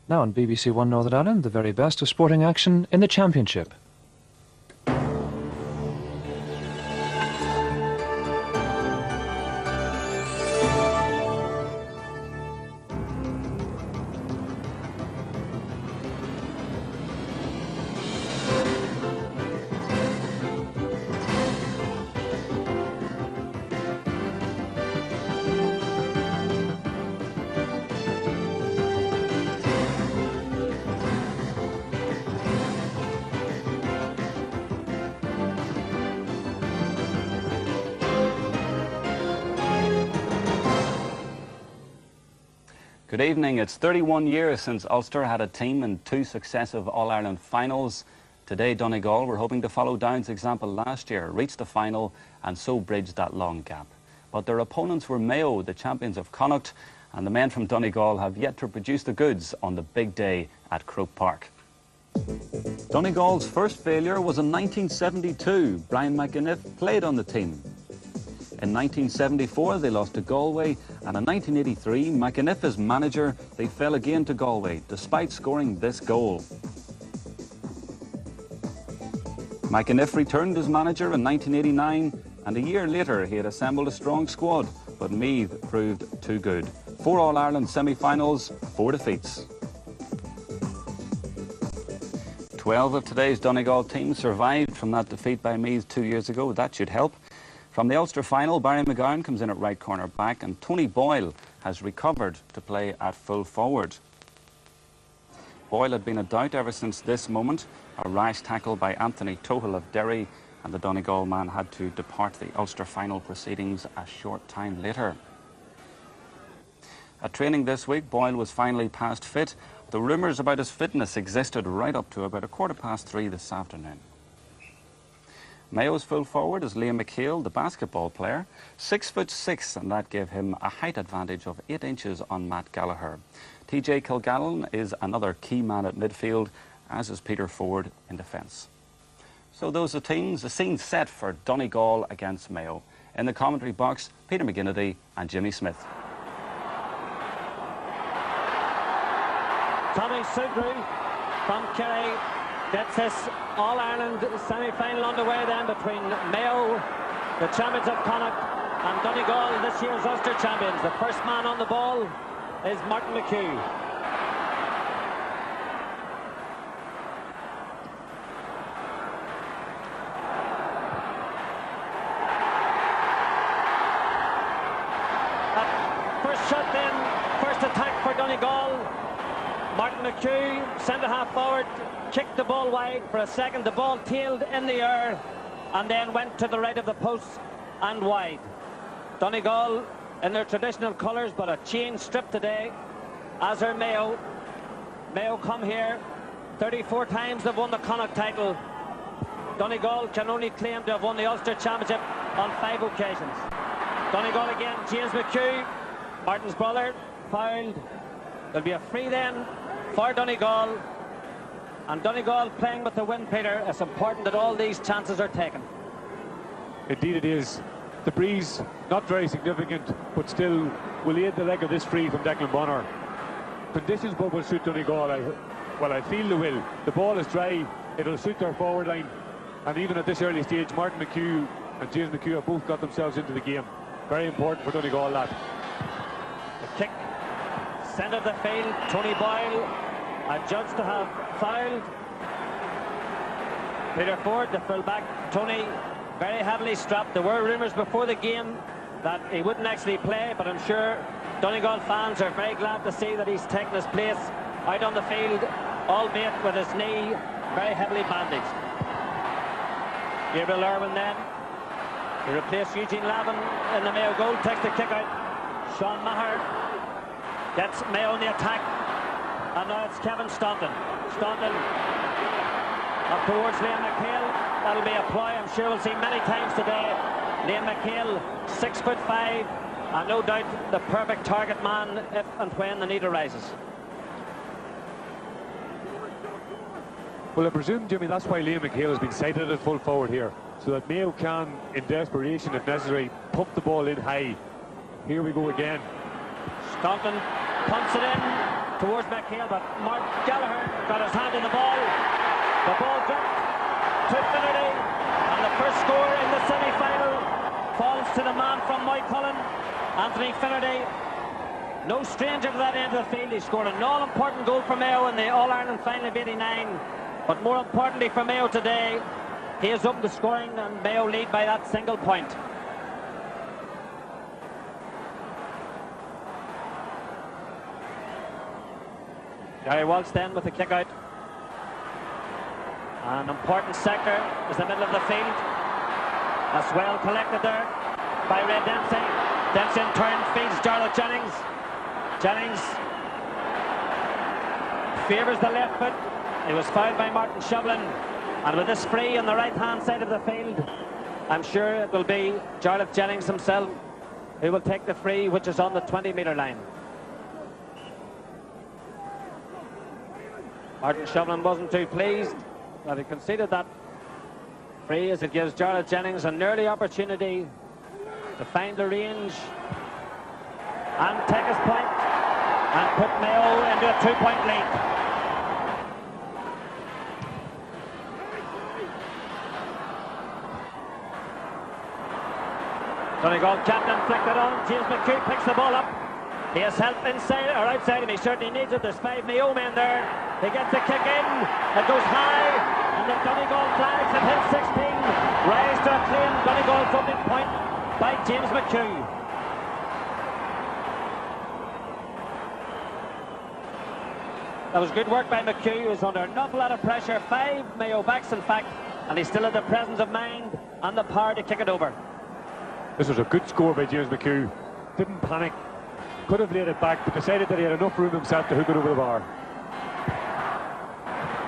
Now on BBC One Northern Ireland, the very best of sporting action in the Championship. Good evening. It's 31 years since Ulster had a team in 2 successive All-Ireland finals. Today, Donegal were hoping to follow Down's example last year, reach the final and so bridge that long gap. But their opponents were Mayo, the champions of Connacht, and the men from Donegal have yet to produce the goods on the big day at Croke Park. Donegal's first failure was in 1972. Brian McAniff played on the team. In 1974, they lost to Galway, and in 1983, McAniff as manager, they fell again to Galway, despite scoring this goal. McAniff returned as manager in 1989, and a year later, he had assembled a strong squad, but Meath proved too good. 4 All-Ireland semi-finals, 4 defeats. 12 of today's Donegal teams survived from that defeat by Meath 2 years ago. That should help. From the Ulster final, Barry McGowan comes in at right corner back, and Tony Boyle has recovered to play at full forward. Boyle had been a doubt ever since this moment. A rash tackle by Anthony Tohill of Derry, and the Donegal man had to depart the Ulster final proceedings a short time later. At training this week, Boyle was finally past fit. The rumours about his fitness existed right up to about 3:15 this afternoon. Mayo's full forward is Liam McHale, the basketball player, 6'6", and that gave him a height advantage of 8 inches on Matt Gallagher. TJ Kilgallen is another key man at midfield, as is Peter Ford in defence. So those are teams, the scene set for Donegal against Mayo. In the commentary box, Peter McGinnity and Jimmy Smith. Tommy Sugru from Kerry gets this All-Ireland semi-final underway then between Mayo, the champions of Connacht, and Donegal, this year's Ulster champions. The first man on the ball is Martin McHugh. First shot then, first attack for Donegal. Martin McHugh, centre-half forward, kicked the ball wide for a second. The ball tailed in the air and then went to the right of the post and wide. Donegal in their traditional colours, but a chain strip today, as are Mayo. Mayo come here 34 times they've won the Connacht title. Donegal can only claim to have won the Ulster Championship on 5 occasions. Donegal again, James McHugh, Martin's brother, fouled. There'll be a free then for Donegal. And Donegal playing with the wind, Peter. It's important that all these chances are taken. Indeed it is. The breeze, not very significant, but still will aid the leg of this free from Declan Bonner. Conditions but will suit Donegal. I feel they will. The ball is dry. It'll suit their forward line. And even at this early stage, Martin McHugh and James McHugh have both got themselves into the game. Very important for Donegal, that. The kick, centre of the field, Tony Boyle, adjudged to have fouled. Peter Ford, the full-back, Tony, very heavily strapped. There were rumours before the game that he wouldn't actually play, but I'm sure Donegal fans are very glad to see that he's taken his place out on the field, albeit with his knee very heavily bandaged. Gabriel Irwin then, to replace Eugene Lavin in the Mayo goal, takes the kick out. Sean Maher gets Mayo in the attack. And now it's Kevin Staunton. Staunton up towards Liam McHale. That'll be a ploy I'm sure we'll see many times today. Liam McHale, 6'5", and no doubt the perfect target man if and when the need arises. Well, I presume, Jimmy, that's why Liam McHale has been sighted at full forward here, so that Mayo can, in desperation if necessary, pump the ball in high. Here we go again. Staunton punts it in. towards McHale, but Mark Gallagher got his hand in the ball. The ball dropped to Finnerty, and the first score in the semi-final falls to the man from Moycullen, Anthony Finnerty. No stranger to that end of the field. He scored an all-important goal for Mayo in the All-Ireland final of '89. But more importantly for Mayo today, he is up the scoring, and Mayo lead by that single point. Gary Walsh then with the kick out. An important sector is the middle of the field. That's well collected there by Red Dempsey. Dempsey in turn feeds Jarlath Jennings. Jennings favours the left foot. He was fouled by Martin Shovlin. And with this free on the right-hand side of the field, I'm sure it will be Jarlath Jennings himself who will take the free, which is on the 20-metre line. Martin Shovlin wasn't too pleased that he conceded that free, as it gives Jarlath Jennings an early opportunity to find the range and take his point and put Mayo into a 2-point lead. Donegal captain flicked it on. James McHugh picks the ball up. He has help inside or outside him. He certainly needs it. There's 5 Mayo men there. He gets the kick in. It goes high, and the Donegal flags have hit 16. Rise to acclaim Donegal's opening point by James McHugh. That was good work by McHugh, who was under an awful lot of pressure. 5 Mayo backs, in fact, and he still had the presence of mind and the power to kick it over. This was a good score by James McHugh. Didn't panic. Could have laid it back, but decided that he had enough room himself to hook it over the bar.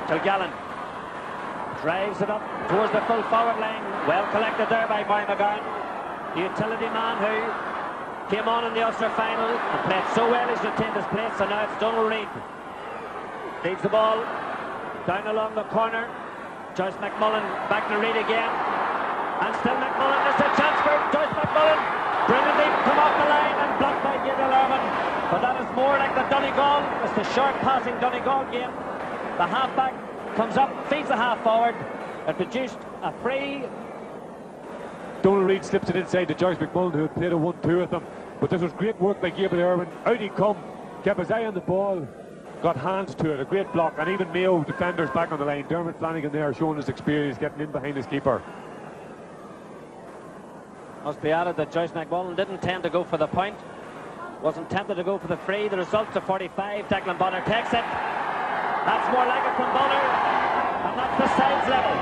Kilgallen drives it up towards the full forward line. Well collected there by Murray McGarn, the utility man who came on in the Ulster final and played so well. He's retained his place, and now it's Donald Reid. Feeds the ball down along the corner. Joyce McMullen back to Reid again, and still McMullen. There's a chance for Joyce McMullen. Brilliantly come off the line and blocked by Gabriel Irvin. But that is more like the Donegal. It's the short passing Donegal game. The half-back comes up, feeds the half-forward. It produced a free. Donald Reid slips it inside to Joyce McMullen, who had played a 1-2 with him. But this was great work by Gabriel Irvin. Out he come, kept his eye on the ball, got hands to it, a great block. And even Mayo defenders back on the line. Dermot Flanagan there showing his experience, getting in behind his keeper. Must be added that Joyce McMullen didn't tend to go for the point. Wasn't tempted to go for the free. The result to 45. Declan Bonner takes it. That's more like it from Bonner, and that's the sides level.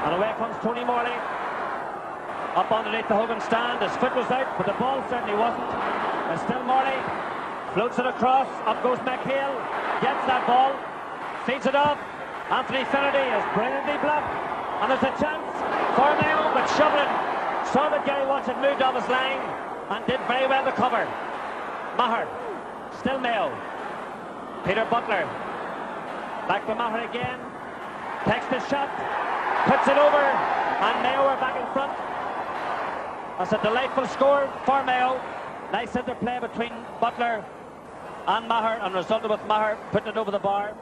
And away comes Tony Morley. Up underneath the Hogan stand. His foot was out, but the ball certainly wasn't. And still Morley floats it across. Up goes McHale. Gets that ball. Feeds it off. Anthony Finnerty is brilliantly blocked. And there's a chance for Mayo, but Shovlin saw that Gary Walsh had moved off his line and did very well to cover. Maher, still Mayo. Peter Butler, back to Maher again. Takes the shot, puts it over, and Mayo are back in front. That's a delightful score for Mayo. Nice interplay between Butler and Maher, and resulted with Maher putting it over the bar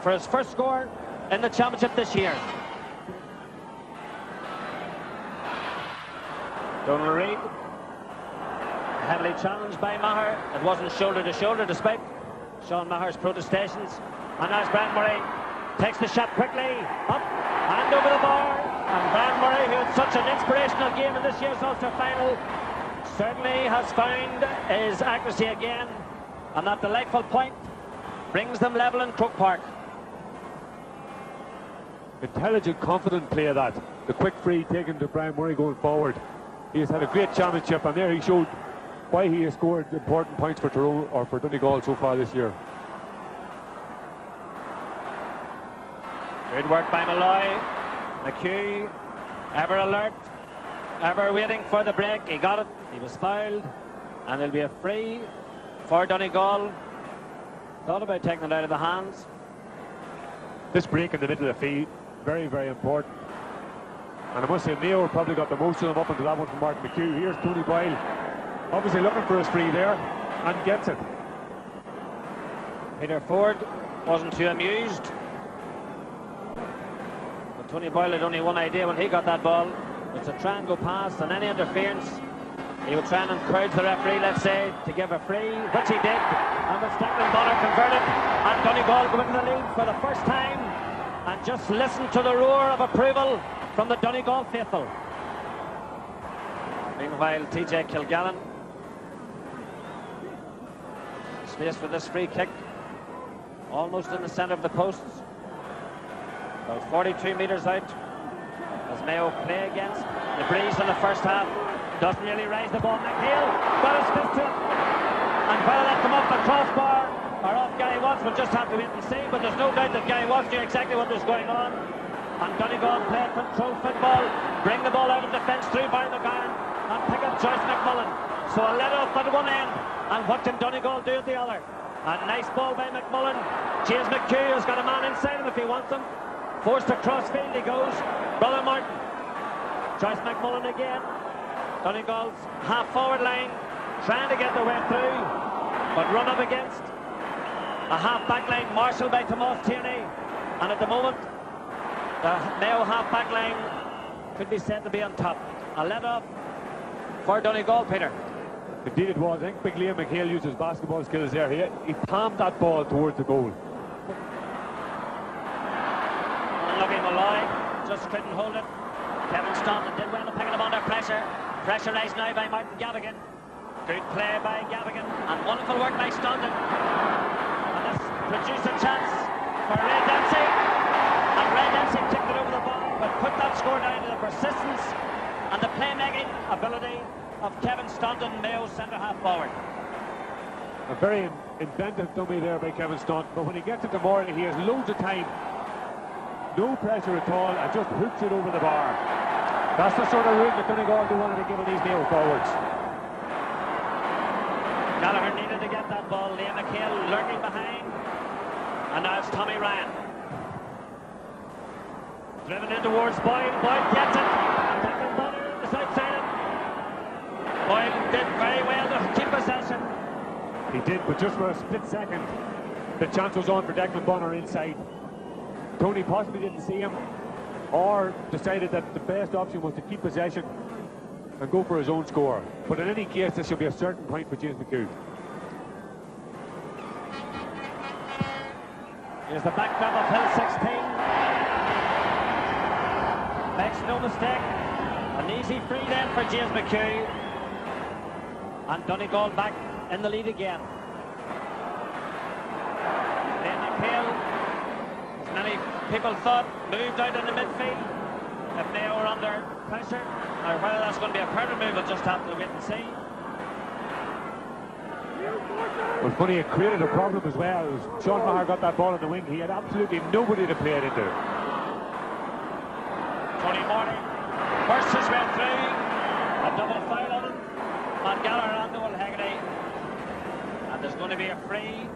for his first score in the championship this year. Donald Reid, heavily challenged by Maher. It wasn't shoulder to shoulder despite Sean Maher's protestations. And now Brian Murray takes the shot quickly, up and over the bar. And Brian Murray, who had such an inspirational game in this year's Ulster final, certainly has found his accuracy again. And that delightful point brings them level in Croke Park. Intelligent, confident play of that. The quick free taken to Brian Murray going forward. He has had a great championship, and there he showed why he has scored important points for Tyrone or for Donegal so far this year. Good work by Malloy. McHugh, ever alert, ever waiting for the break. He got it. He was fouled, and it'll be a free for Donegal. Thought about taking it out of the hands. This break in the middle of the field, very, very important. And I must say, Mayo probably got the most of them up into that one from Martin McHugh. Here's Tony Boyle, obviously looking for his free there, and gets it. Peter Ford wasn't too amused. But Tony Boyle had only one idea when he got that ball. It's to try and go past, and any interference, he would try and encourage the referee, let's say, to give a free, which he did. And with Declan Bonner converted, and Donegal go into the lead for the first time. And just listen to the roar of approval from the Donegal faithful. Meanwhile, TJ Kilgallen, space for this free kick, almost in the centre of the posts, about 42 metres out. As Mayo play against the breeze in the first half, doesn't really raise the ball. McHale got his fist to it, and whether that come off the crossbar or off Gary Watts, we'll just have to wait and see. But there's no doubt that Gary Watts knew exactly what was going on. And Donegal play control football, bring the ball out of defence through Barry McGarn, and pick up Joyce McMullen. So a let off at one end, and what can Donegal do at the other? A nice ball by McMullen. James McHugh has got a man inside him if he wants him. Forced across field he goes. Brother Martin. Joyce McMullen again. Donegal's half-forward line, trying to get their way through, but run up against a half-back line marshalled by Tomas Tierney. And at the moment, the Mayo half-back line could be said to be on top. A let-off for Donegal, Peter. Indeed it was. I think Big Liam McHale used his basketball skills there. He palmed that ball towards the goal. Unlucky Malloy, just couldn't hold it. Kevin Staunton did well to pick it up under pressure. Pressurised now by Martin Gavigan. Good play by Gavigan, and wonderful work by Staunton. And this produced a chance for Ray Dempsey. And Ray Dempsey kicked it over the bar, but put that score down to the persistence and the playmaking ability of Kevin Staunton, Mayo's centre-half forward. A very inventive dummy there by Kevin Staunton, but when he gets it to Morley, he has loads of time. No pressure at all, and just hooks it over the bar. That's the sort of route that Donegal do wanted to give these Mayo forwards. Gallagher needed to get that ball. Liam McHale lurking behind. And now it's Tommy Ryan. Driven in towards Boyle. Boyle gets it. Declan Bonner is outside it. Boyle did very well to keep possession. He did, but just for a split second, the chance was on for Declan Bonner inside. Tony possibly didn't see him, or decided that the best option was to keep possession and go for his own score. But in any case, this should be a certain point for James McHugh. Here's the backdrop of Hill 16. Makes no mistake. An easy free then for James McHugh. And Donegal back in the lead again. Then McHale, as many people thought, moved out in the midfield. If Mayo are under pressure, or whether that's going to be a permanent move, we'll just have to wait and see. Well, funny, it created a problem as well. Sean Maher got that ball in the wing. He had absolutely nobody to play it into. Tony Morley bursts his way through. A double foul on him. On Gallagher and Noel Hegarty. And there's going to be a free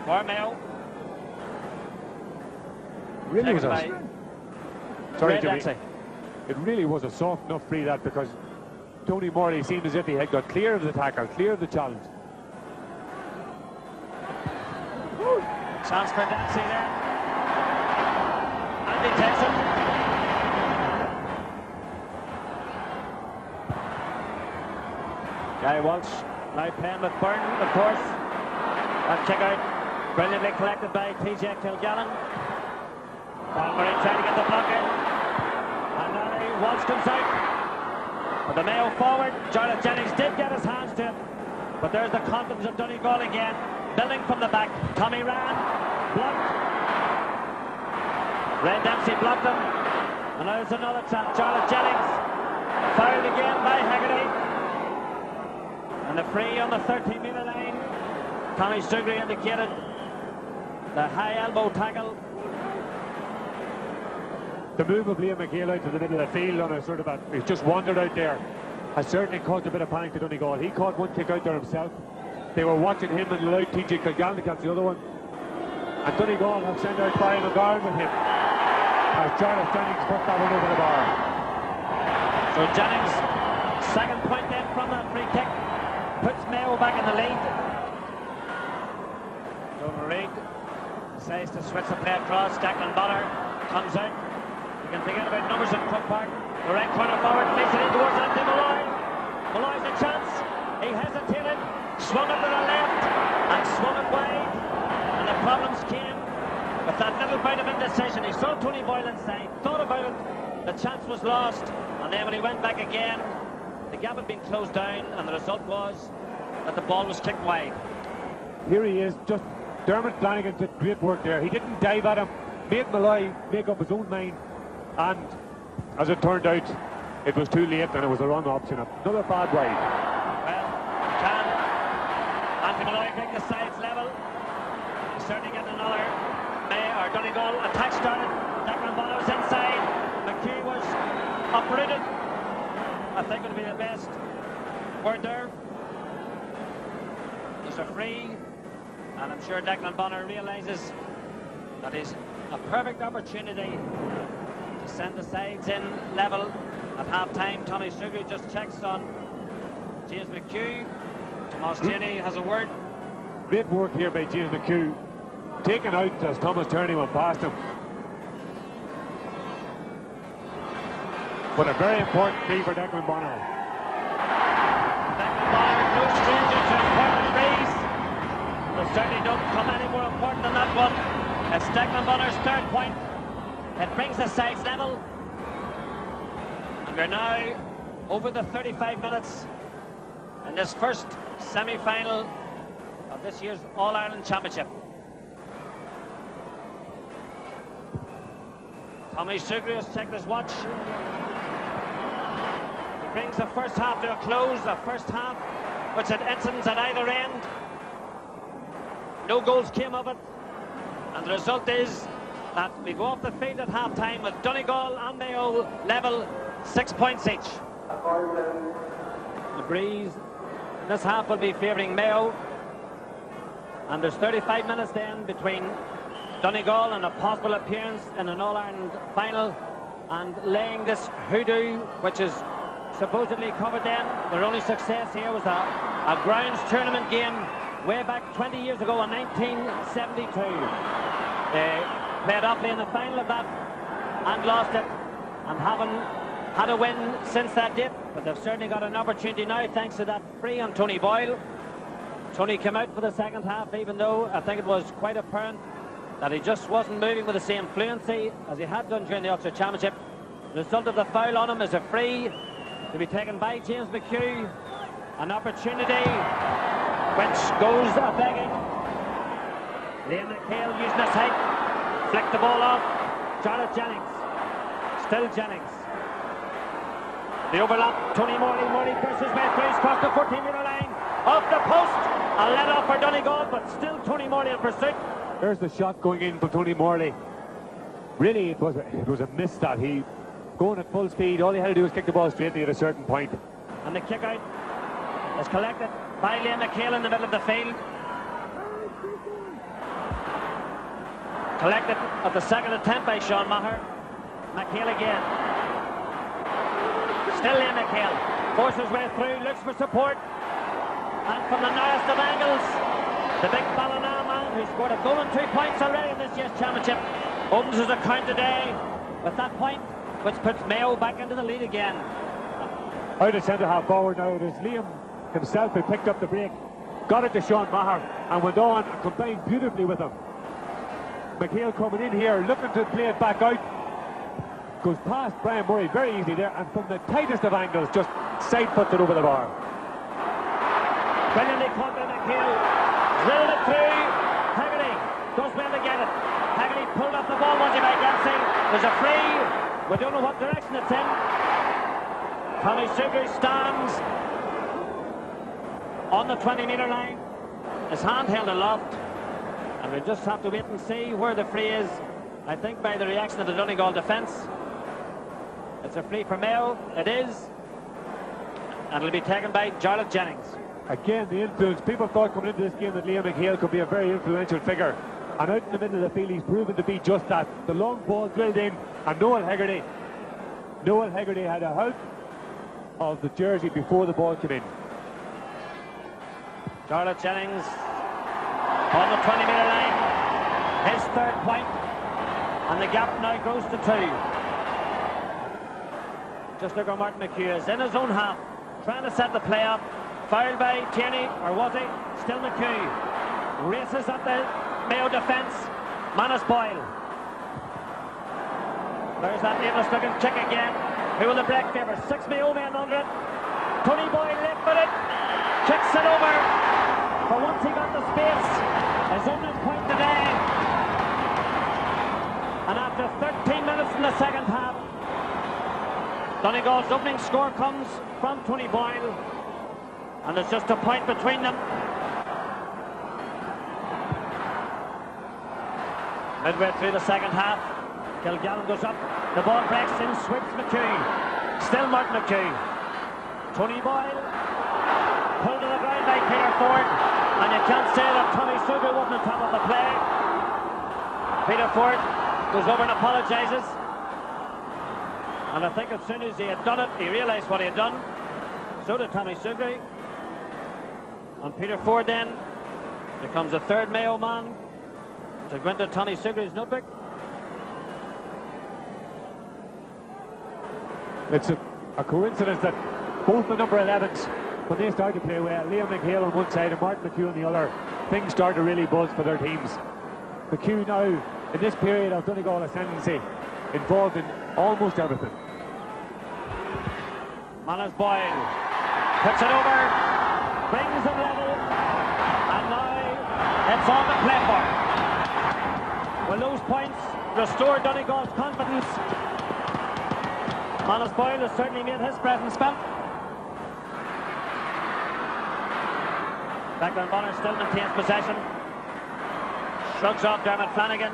for Mayo. Really was by sorry, Ray Jimmy. Dempsey. It really was a soft enough free, that, because Tony Morley seemed as if he had got clear of the tackle, clear of the challenge. Chance for Dempsey there. And he takes it. Guy Walsh now playing with Byrne, of course. That kick out brilliantly collected by TJ Kilgallen. Palmery trying to get the block in. And now Walsh comes out. But the Mayo forward, Jarlath Jennings did get his hands to it. But there's the confidence of Donegal again. Building from the back. Tommy Ryan blocked. Ray Dempsey blocked him. And now there's another chance. Jarlath Jennings fouled again by Hegarty. And the free on the 13-metre line. Tommy Stugry indicated the high elbow tackle. The move of Liam McHale out to the middle of the field on a sort of he's just wandered out there, has certainly caused a bit of panic to Donegal. He caught one kick out there himself. They were watching him and allowed TJ Kilgallen to catch the other one. And Donegal have sent out Barry McGarn with him. as Jarlath Jennings put that one over the bar. So Jennings, second point then from that free kick, puts Mayo back in the lead. Over Reid decides to switch the play across. Declan Bonner comes out. You can forget about numbers in Croke Park. The right corner forward makes it in towards Andy Malloy. Malloy's a chance. He hesitated, swung it to the left, and swung it wide. And the problems came with that little bit of indecision. He saw Tony Boyle inside, thought about it, the chance was lost, and then when he went back again, the gap had been closed down, and the result was that the ball was kicked wide. Here he is, just Dermot Flanagan did great work there. He didn't dive at him, made Malloy make up his own mind, and as it turned out, it was too late and it was the wrong option. Another bad wide. Well, can Anthony Malloy take the sides level? He's certainly getting another. Donegal attack started. Declan Bonner was inside. McHugh was uprooted. I think it would be the best word there. There's a free, and I'm sure Declan Bonner realises that is a perfect opportunity to send the sides in level at half-time. Tommy Sugar just checks on James McHugh. Tomas Tierney has a word. Great work here by James McHugh. Taken out as Thomas Tierney went past him. But a very important free for Declan Bonner. Declan Bonner, no stranger to important frees. They certainly don't come any more important than that one. It's Declan Bonner's third point. It brings the sides level. And we're now over the 35 minutes in this first semi-final of this year's All-Ireland Championship. Tommy Sugar has checked his watch. He brings the first half to a close. The first half, which had incidents at either end. No goals came of it. And the result is that we go off the field at half-time with Donegal and Mayo level, 6 points each. The breeze in this half will be favouring Mayo. And there's 35 minutes then between Donegal and a possible appearance in an All-Ireland final, and laying this hoodoo, which is supposedly covered then. Their only success here was a grounds tournament game way back 20 years ago in 1972. They played Offaly in the final of that and lost it, and haven't had a win since that date, but they've certainly got an opportunity now thanks to that free on Tony Boyle. Tony came out for the second half, even though I think it was quite apparent that he just wasn't moving with the same fluency as he had done during the Ulster Championship. The result of the foul on him is a free to be taken by James McHugh. An opportunity which goes a-begging. Liam McHale using his height, flicked the ball off. Jarlath Jennings, still Jennings. The overlap, Tony Morley pushes his way through, across the 14-metre line, off the post, a let off for Donegal, but still Tony Morley in pursuit. There's the shot going in for Tony Morley. Really, it was a miss that he going at full speed. All he had to do was kick the ball straightly at a certain point. And the kick out is collected by Liam McHale in the middle of the field. Collected at the second attempt by Sean Maher. McHale again. Still Liam McHale. Forces his way through, looks for support. And from the narrowest of angles, the big Ballina man, who scored a goal and 2 points already in this year's championship, opens his account today with that point, which puts Mayo back into the lead again. Out of centre half forward now, it is Liam himself who picked up the break, got it to Sean Maher, and went on and combined beautifully with him. McHale coming in here, looking to play it back out, goes past Brian Murray very easily there, and from the tightest of angles, just side puts it over the bar. Brilliantly caught by McHale, drilled it through. Haggerty does well to get it. Haggerty pulled off the ball once by Dempsey. There's a free. We don't know what direction it's in. Tommy Sugar stands on the 20-metre line, his hand held aloft, and we'll just have to wait and see where the free is. I think by the reaction of the Donegal defence, it's a free for Mayo. It is, and it'll be taken by Jarlath Jennings. Again, the influence. People thought coming into this game that Liam McHale could be a very influential figure. And out in the middle of the field, he's proven to be just that. The long ball drilled in, and Noel Hegarty had a hold of the jersey before the ball came in. Charlotte Jennings on the 20-metre line, his third point, and the gap now grows to 2. Just look at Martin McHugh is in his own half, trying to set the play up. Fouled by Tierney, or was he? Still McHugh. Races at the Mayo defence. Manus Boyle. There's that aimless looking kick again. Who will the break favour? 6 Mayo men under it. Tony Boyle left footed. Kicks it over. For once he got the space. His own point today. And after 13 minutes in the second half, Donegal's opening score comes from Tony Boyle. And there's just a point between them. Midway through the second half, Kilgallen goes up. The ball breaks in, sweeps McHugh. Still Martin McHugh. Tony Boyle pulled to the ground by Peter Ford. And you can't say that Tommy Sugar wasn't on top of the play. Peter Ford goes over and apologises. And I think as soon as he had done it, he realised what he had done. So did Tommy Sugar. And Peter Ford then becomes a third Mayo man to go into Tommy Sugar's notebook. It's a coincidence that both the number 11s, when they start to play well, Liam McHale on one side and Martin McHugh on the other, things start to really buzz for their teams. McHugh now, in this period of Donegal ascendancy, involved in almost everything. Manus Boyle puts it over, brings it level, and now it's on the platform. Will those points restore Donegal's confidence? Manus Boyle has certainly made his presence felt. Declan Bonner still maintains possession. Shrugs off Dermot Flanagan.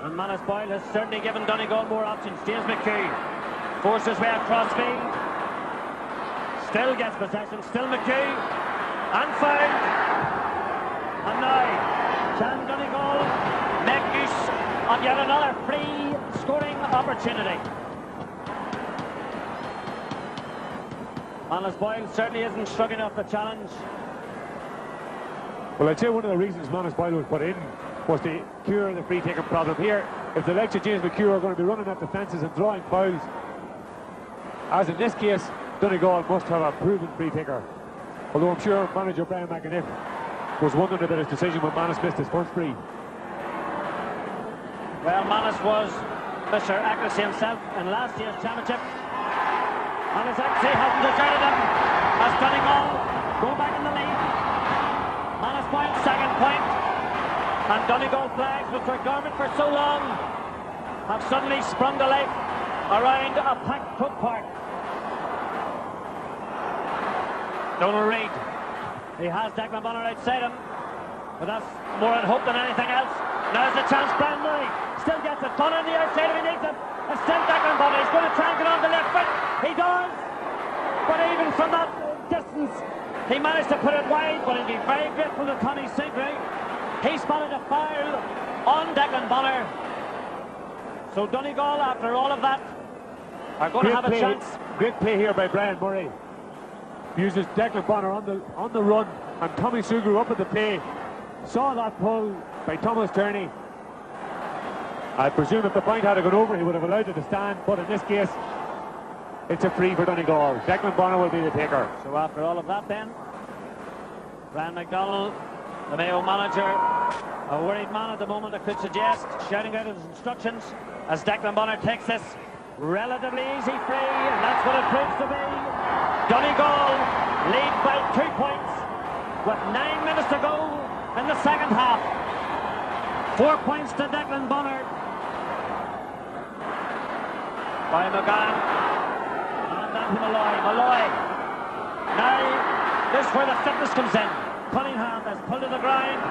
And Manus Boyle has certainly given Donegal more options. James McHugh forces his way across field. Still gets possession. Still McHugh. And fouled. And now can Donegal make use of yet another free scoring opportunity? Manus Boyle certainly isn't shrugging off the challenge. Well, I'd say one of the reasons Manus Boyle was put in was to cure the free-taking problem here. If the likes of James McHugh are going to be running at defences and drawing fouls, as in this case, Donegal must have a proven free-taker. Although I'm sure manager Brian McAniff was wondering about his decision when Manus missed his first free. Well, Manus was Mr. Accuracy himself in last year's championship. And his accuracy hasn't deserted him as Donegal go back in the lead. Manus Boyle's second point. And Donegal flags, which were dormant for so long, have suddenly sprung to life around a packed Croke Park. Donald Reid, he has Declan Bonner outside him, but that's more in hope than anything else. Now's the chance. Brian Murray still gets it. Bonner on the outside if he needs it. It's still Declan Bonner. He's going to try and get on the left foot. He does, but even from that distance, he managed to put it wide. But he'll be very grateful to Tommy Sigri. He spotted a foul on Declan Bonner. So Donegal, after all of that, are going to have a chance. Great play here by Brian Murray. Uses Declan Bonner on the run, and Tommy Sugar up at the play. Saw that pull by Thomas Turney. I presume if the point had gone over, he would have allowed it to stand, but in this case, it's a free for Donegal. Declan Bonner will be the taker. So after all of that then, Brian McDonald, the Mayo manager, a worried man at the moment, I could suggest, shouting out his instructions as Declan Bonner takes this relatively easy free, and that's what it proves to be. Donegal lead by 2 points with 9 minutes to go in the second half. 4 points to Declan Bonner by McGann, and then to Malloy. Now, this is where the fitness comes in. Cunningham has pulled to the ground,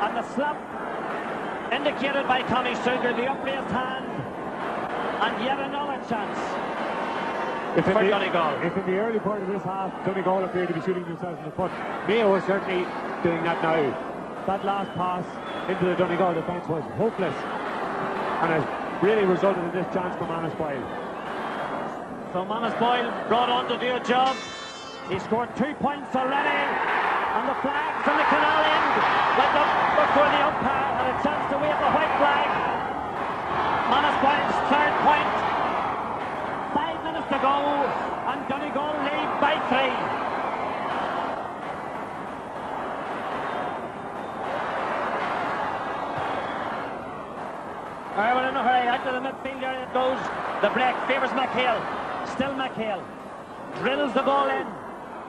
and the slap indicated by Tommy Sugar, the upraised hand, and yet another chance for Donegal. If in the early part of this half Donegal appeared to be shooting themselves in the foot, Mayo is certainly doing that now. That last pass into the Donegal defence was hopeless and has really resulted in this chance for Manus Boyle. So Manus Boyle brought on to do a job. He scored 2 points already, and the flag from the canal end went up before the umpire had a chance to wave the white flag. Manus Boyle's 3rd point. 5 minutes to go, and Donegal lead by 3. We're in a hurry. Out to the midfield area it goes. The break favours McHale. Still McHale. Drills the ball in.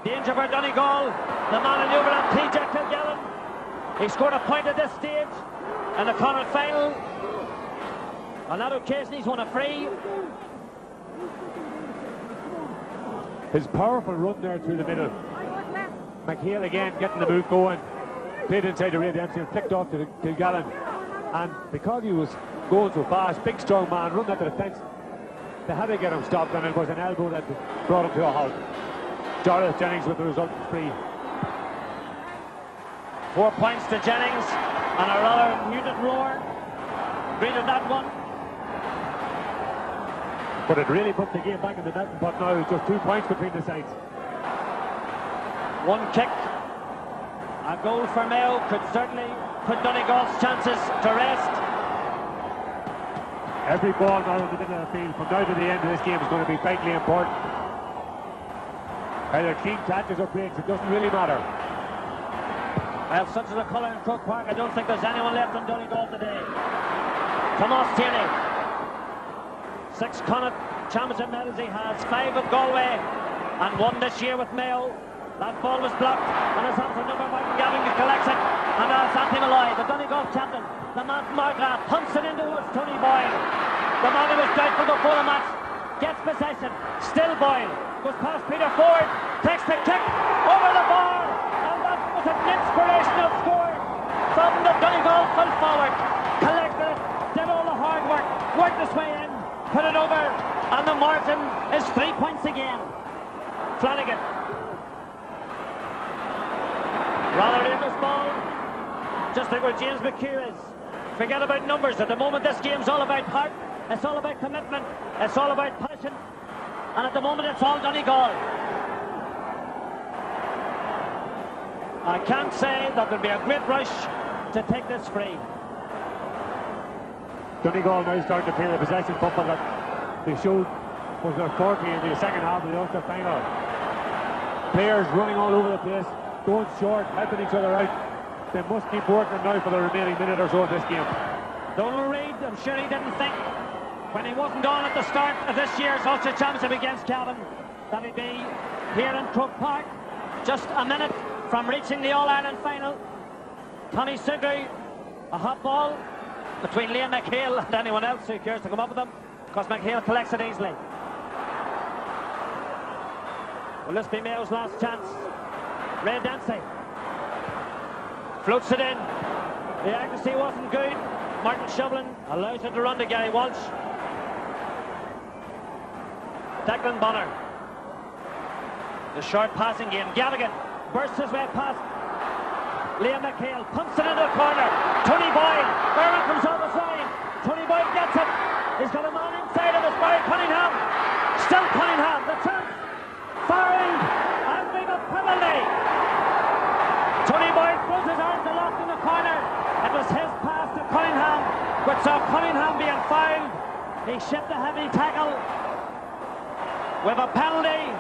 Danger for Donegal. The man in the overlap, TJ Kilgallen. He scored a point at this stage in the Connacht final. On that occasion, he's won a free. His powerful run there through the middle. McHale again getting the move going. Played inside the Ray Dempsey and flicked off to Kilgallen. And because he was going so fast, big strong man, run at the defence, they had to get him stopped, and it was an elbow that brought him to a halt. Jarlath Jennings with the resultant free. 4 points to Jennings, and a rather muted roar greeted that one. But it really put the game back in the net, but now it's just 2 points between the sides. One kick, a goal for Mayo could certainly put Donegal's chances to rest. Every ball now in the middle of the field from now to the end of this game is going to be vitally important. Either clean catches or breaks, it doesn't really matter. Well, such is the colour in Croke Park, I don't think there's anyone left in Donegal today. Tomas Tierney. 6 Connacht championship medals he has, 5 with Galway and 1 this year with Mayo. That ball was blocked and it's on for number Martin Gavin who collects it, and it's Anthony Malloy, the Donegal captain. The man from Margra pumps it into Tony Boyle. The man who was doubtful before the match gets possession. Still Boyle goes past Peter Ford, takes the kick over the bar, and that was an inspirational score from the Donegal full forward. Collected it, did all the hard work, worked his way in, put it over, and the margin is 3 points again. Flanagan. Rather dangerous ball, just like where James McHugh is. Forget about numbers. At the moment, this game's all about heart. It's all about commitment. It's all about passion. And at the moment, it's all Donegal. I can't say that there'll be a great rush to take this free. Donegal now starting to play the possession football that they showed was their forte in the second half of the Ulster final. Players running all over the place, going short, helping each other out. They must keep working now for the remaining minute or so of this game. Donald Reid, I'm sure he didn't think when he wasn't on at the start of this year's Ulster Championship against Cavan that he'd be here in Croke Park just a minute from reaching the All-Ireland final. Tommy Sigri, a hot ball between Liam McHale and anyone else who cares to come up with him, because McHale collects it easily. Will this be Mayo's last chance? Ray Dempsey floats it in. The accuracy wasn't good. Martin Shovlin allows it to run to Gary Walsh. Declan Bonner. The short passing game. Gavigan bursts his way past Liam McHale, pumps it into the corner. Tony Boyle. Berman comes off the side. Tony Boyle gets it. He's got a man inside of his Barry Cunningham. Still Cunningham. The chance. Fouled. And we've a penalty. Tony Boyle throws his arms aloft in the corner. It was his pass to Cunningham, which saw Cunningham being fouled. He shipped a heavy tackle with a penalty,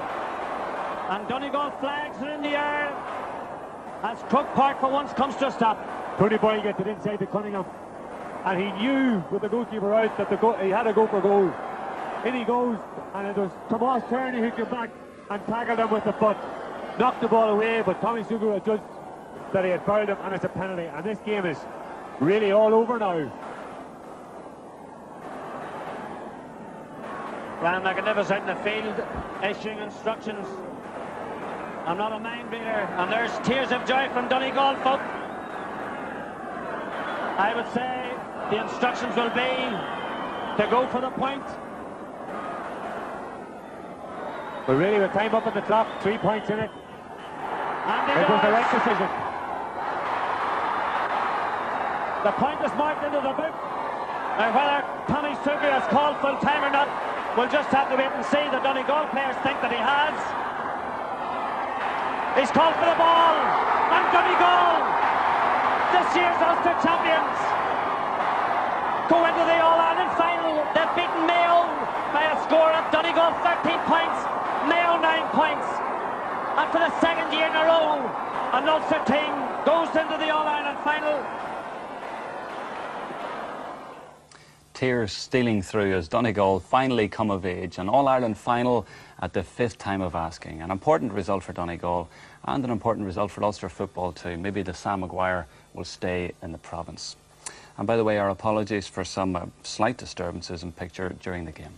and Donegal flags are in the air as Croke Park for once comes to a stop. Tony Boyle gets it inside to Cunningham, and he knew with the goalkeeper out that he had to go for goal. In he goes, and it was Tomas Tierney who came back and tackled him with the foot. Knocked the ball away, but Tommy Sugar had judged that he had fouled him, and it's a penalty. And this game is really all over now. Brian McInniver's out in the field issuing instructions. I'm not a mind reader, and there's tears of joy from Donegal folk. I would say the instructions will be to go for the point. But really, with time up on the clock, 3 points in it. And it was the right decision. The point is marked into the book. Now whether Tommy Sugar has called full time or not, we'll just have to wait and see. The Donegal players think that he has. He's called for the ball, and Donegal, this year's Ulster champions, go into the All-Ireland final. They've beaten Mayo by a score of Donegal 13 points, Mayo 9 points. And for the second year in a row, an Ulster team goes into the All-Ireland final. Tears stealing through as Donegal finally come of age. An All-Ireland final at the 5th time of asking. An important result for Donegal and an important result for Ulster football too. Maybe the Sam Maguire will stay in the province. And by the way, our apologies for some slight disturbances in picture during the game.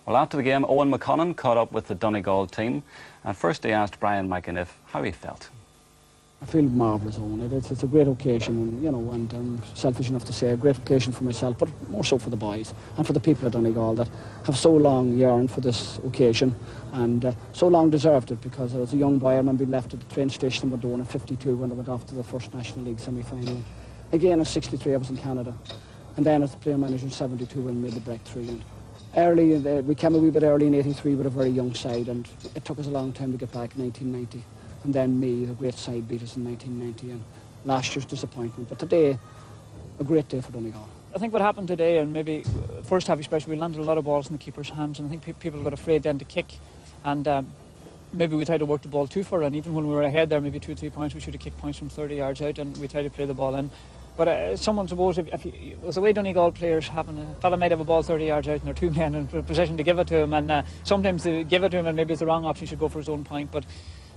Well, after the game, Owen McConnon caught up with the Donegal team and first he asked Brian McInniff how he felt. I feel marvellous, Owen. It's a great occasion, and, you know, and I'm selfish enough to say a great occasion for myself, but more so for the boys and for the people of Donegal that have so long yearned for this occasion and so long deserved it, because as a young boy I remember being left at the train station in Madone in '52 when I went off to the first National League semi-final. Again in '63 I was in Canada, and then as the player manager in '72 when we made the breakthrough. And early, we came a wee bit early in '83 with a very young side, and it took us a long time to get back in 1990. And then the great side, beat us in 1990, and last year's disappointment. But today, a great day for Donegal. I think what happened today, and maybe first half especially, we landed a lot of balls in the keeper's hands, and I think people got afraid then to kick, and maybe we tried to work the ball too far, and even when we were ahead there, maybe 2 or 3 points, we should have kicked points from 30 yards out, and we tried to play the ball in. But someone suppose if it was the way Donegal players happen, a fella might have a ball 30 yards out and there are 2 men in position to give it to him, and sometimes they give it to him and maybe it's the wrong option, he should go for his own point. But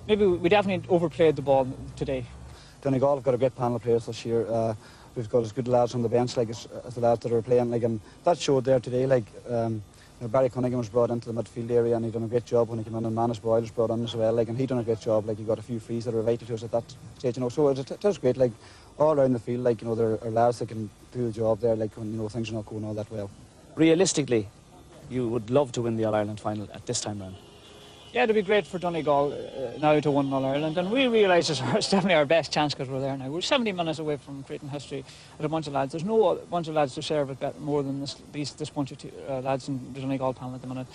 maybe we definitely overplayed the ball today. Donegal have got a great panel of players this year. We've got as good lads on the bench like as the lads that are playing, like, and that showed there today. Like Barry Cunningham was brought into the midfield area and he done a great job when he came in, and Manus Boyle was brought in as well. Like, and he done a great job. Like, he got a few frees that were vital to us at that stage. You know, so it was great. Like, all around the field, like, you know, there are lads that can do the job there. Like, when, you know, things are not going all that well. Realistically, you would love to win the All-Ireland final at this time round. Yeah, it'd be great for Donegal now to win All-Ireland, and we realise it's definitely our best chance because we're there now. We're 70 minutes away from creating history with a bunch of lads. There's no bunch of lads to serve it better, more than this bunch of lads in the Donegal panel at the minute.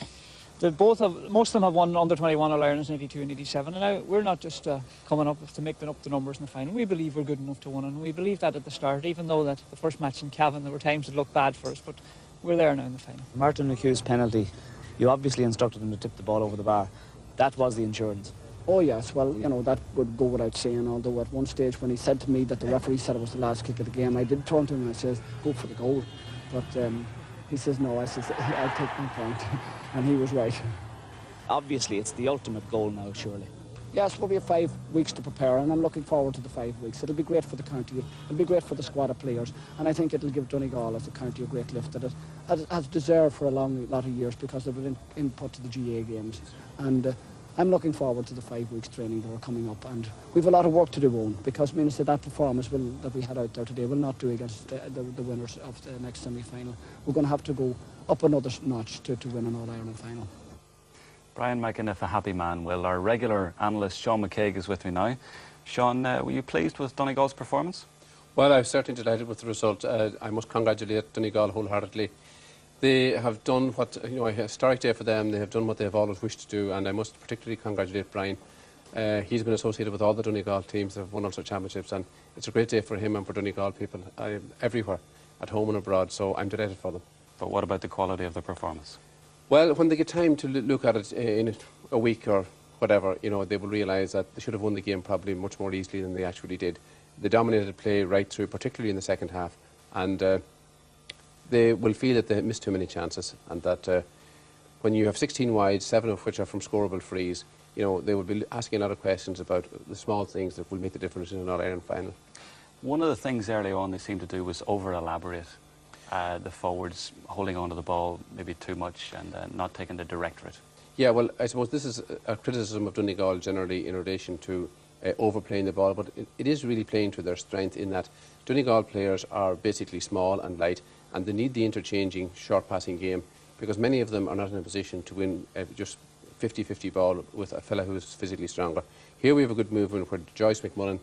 Most of them have won under 21 All-Irelands in '82 and '87, and now we're not just coming up to make up the numbers in the final. We believe we're good enough to win, and we believe that at the start, even though that the first match in Cavan, there were times it looked bad for us, but we're there now in the final. Martin McHugh's penalty, you obviously instructed him to tip the ball over the bar. That was the insurance. Oh yes, well, you know, that would go without saying, although at one stage when he said to me that the referee said it was the last kick of the game, I did turn to him and I said, go for the goal. But he says no. I says, I'll take my point. And he was right. Obviously, it's the ultimate goal now, surely. Yes, we'll be 5 weeks to prepare, and I'm looking forward to the 5 weeks. It'll be great for the county, it'll be great for the squad of players, and I think it'll give Donegal as a county a great lift that it has deserved for a lot of years because they've been input to the GAA games. And I'm looking forward to the 5 weeks training that are coming up, and we've a lot of work to do, Owen, because I that performance that we had out there today will not do against the winners of the next semi-final. We're going to have to go up another notch to win an All-Ireland final. Brian McInniff, a happy man. Well, our regular analyst Sean McCaig is with me now. Sean, were you pleased with Donegal's performance? Well, I'm certainly delighted with the result. I must congratulate Donegal wholeheartedly. They have done what, you know, a historic day for them. They have done what they have always wished to do, and I must particularly congratulate Brian. He's been associated with all the Donegal teams that have won Ulster Championships, and it's a great day for him and for Donegal people everywhere, at home and abroad, so I'm delighted for them. But what about the quality of the performance? Well, when they get time to look at it in a week or whatever, you know, they will realise that they should have won the game probably much more easily than they actually did. They dominated play right through, particularly in the second half, and they will feel that they missed too many chances, and that when you have 16 wides, 7 of which are from scoreable frees, you know, they will be asking a lot of questions about the small things that will make the difference in an All-Ireland final. One of the things early on they seemed to do was over-elaborate. The forwards holding on to the ball maybe too much and not taking the directorate. Yeah, well, I suppose this is a criticism of Donegal generally in relation to overplaying the ball, but it is really playing to their strength in that Donegal players are basically small and light, and they need the interchanging short passing game because many of them are not in a position to win just 50-50 ball with a fella who is physically stronger. Here we have a good movement where Joyce McMullen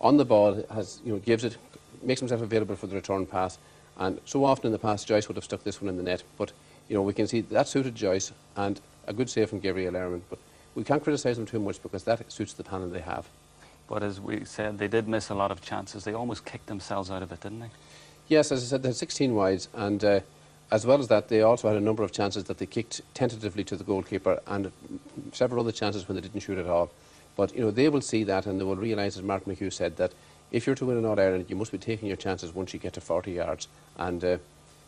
on the ball has, you know, gives it, makes himself available for the return pass. And so often in the past, Joyce would have stuck this one in the net. But, you know, we can see that suited Joyce, and a good save from Gabriel Ehrman. But we can't criticise them too much because that suits the panel they have. But as we said, they did miss a lot of chances. They almost kicked themselves out of it, didn't they? Yes, as I said, they had 16 wides, and as well as that, they also had a number of chances that they kicked tentatively to the goalkeeper, and several other chances when they didn't shoot at all. But, you know, they will see that, and they will realise, as Martin McHugh said, that if you're to win an All-Ireland, you must be taking your chances once you get to 40 yards. And, you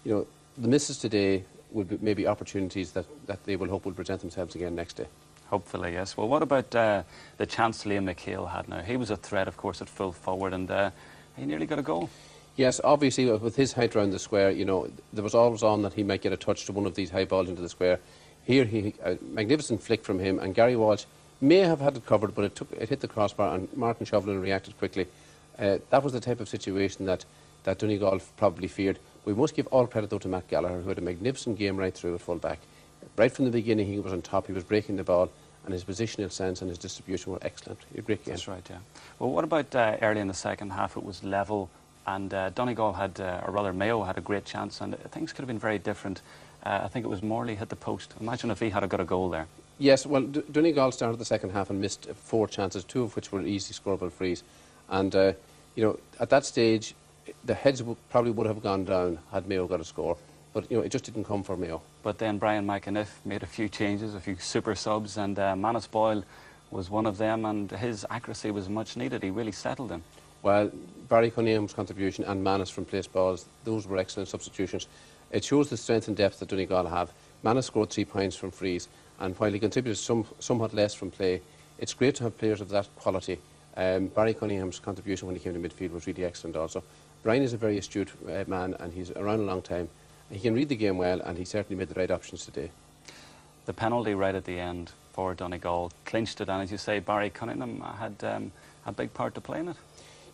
know, the misses today will be maybe opportunities that they will hope will present themselves again next day. Hopefully, yes. Well, what about the chance Liam McHale had now? He was a threat, of course, at full forward, and he nearly got a goal. Yes, obviously, with his height around the square, you know, there was always on that he might get a touch to one of these high balls into the square. Here, a magnificent flick from him, and Gary Walsh may have had it covered, but it hit the crossbar, and Martin Chauvelin reacted quickly. That was the type of situation that Donegal probably feared. We must give all credit, though, to Matt Gallagher, who had a magnificent game right through at full-back. Right from the beginning, he was on top, he was breaking the ball, and his positional sense and his distribution were excellent. A great game. That's right, yeah. Well, what about early in the second half? It was level, and Donegal had, or rather Mayo had a great chance, and things could have been very different. I think it was Morley hit the post. Imagine if he had got a goal there. Yes, well, Donegal started the second half and missed 4 chances, 2 of which were easily scoreable frees. And, you know, at that stage, the heads probably would have gone down had Mayo got a score. But, you know, it just didn't come for Mayo. But then Brian McAniff made a few changes, a few super subs, and Manus Boyle was one of them, and his accuracy was much needed. He really settled him. Well, Barry Cunningham's contribution and Manus from place balls, those were excellent substitutions. It shows the strength and depth that Donegal have. Manus scored 3 points from frees, and while he contributed somewhat less from play, it's great to have players of that quality. Barry Cunningham's contribution when he came to midfield was really excellent also. Brian is a very astute man, and he's around a long time. He can read the game well, and he certainly made the right options today. The penalty right at the end for Donegal clinched it, and as you say, Barry Cunningham had a big part to play in it.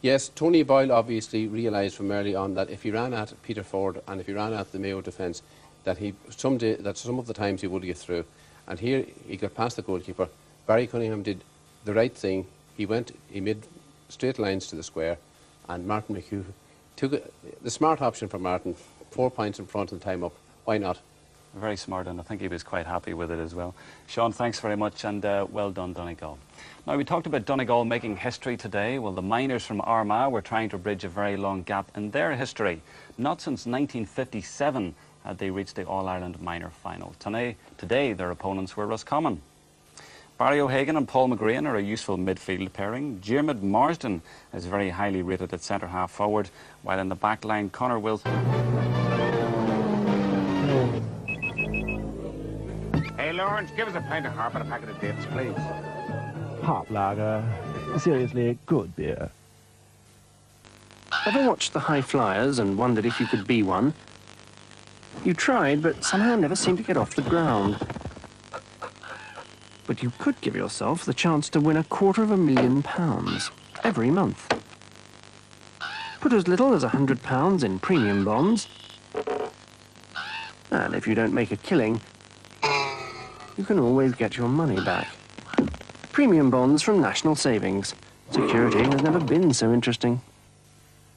Yes, Tony Boyle obviously realised from early on that if he ran at Peter Ford and if he ran at the Mayo defence, that some of the times he would get through. And here he got past the goalkeeper. Barry Cunningham did the right thing. He made straight lines to the square, and Martin McHugh took the smart option for Martin. 4 points in front and time up. Why not? Very smart, and I think he was quite happy with it as well. Sean, thanks very much, and well done, Donegal. Now, we talked about Donegal making history today. Well, the miners from Armagh were trying to bridge a very long gap in their history. Not since 1957 had they reached the All-Ireland minor final. Today, their opponents were Roscommon. Barry O'Hagan and Paul McGrain are a useful midfield pairing. Diarmuid Marsden is very highly rated at centre-half forward, while in the back line, Conor Wilson. Hey, Lawrence, give us a pint of hop and a packet of dips, please. Hop lager. Seriously, good beer. Ever watched the High Flyers and wondered if you could be one? You tried, but somehow never seemed to get off the ground. But you could give yourself the chance to win £250,000 every month. Put as little as £100 in premium bonds, and if you don't make a killing, you can always get your money back. Premium bonds from National Savings. Security has never been so interesting.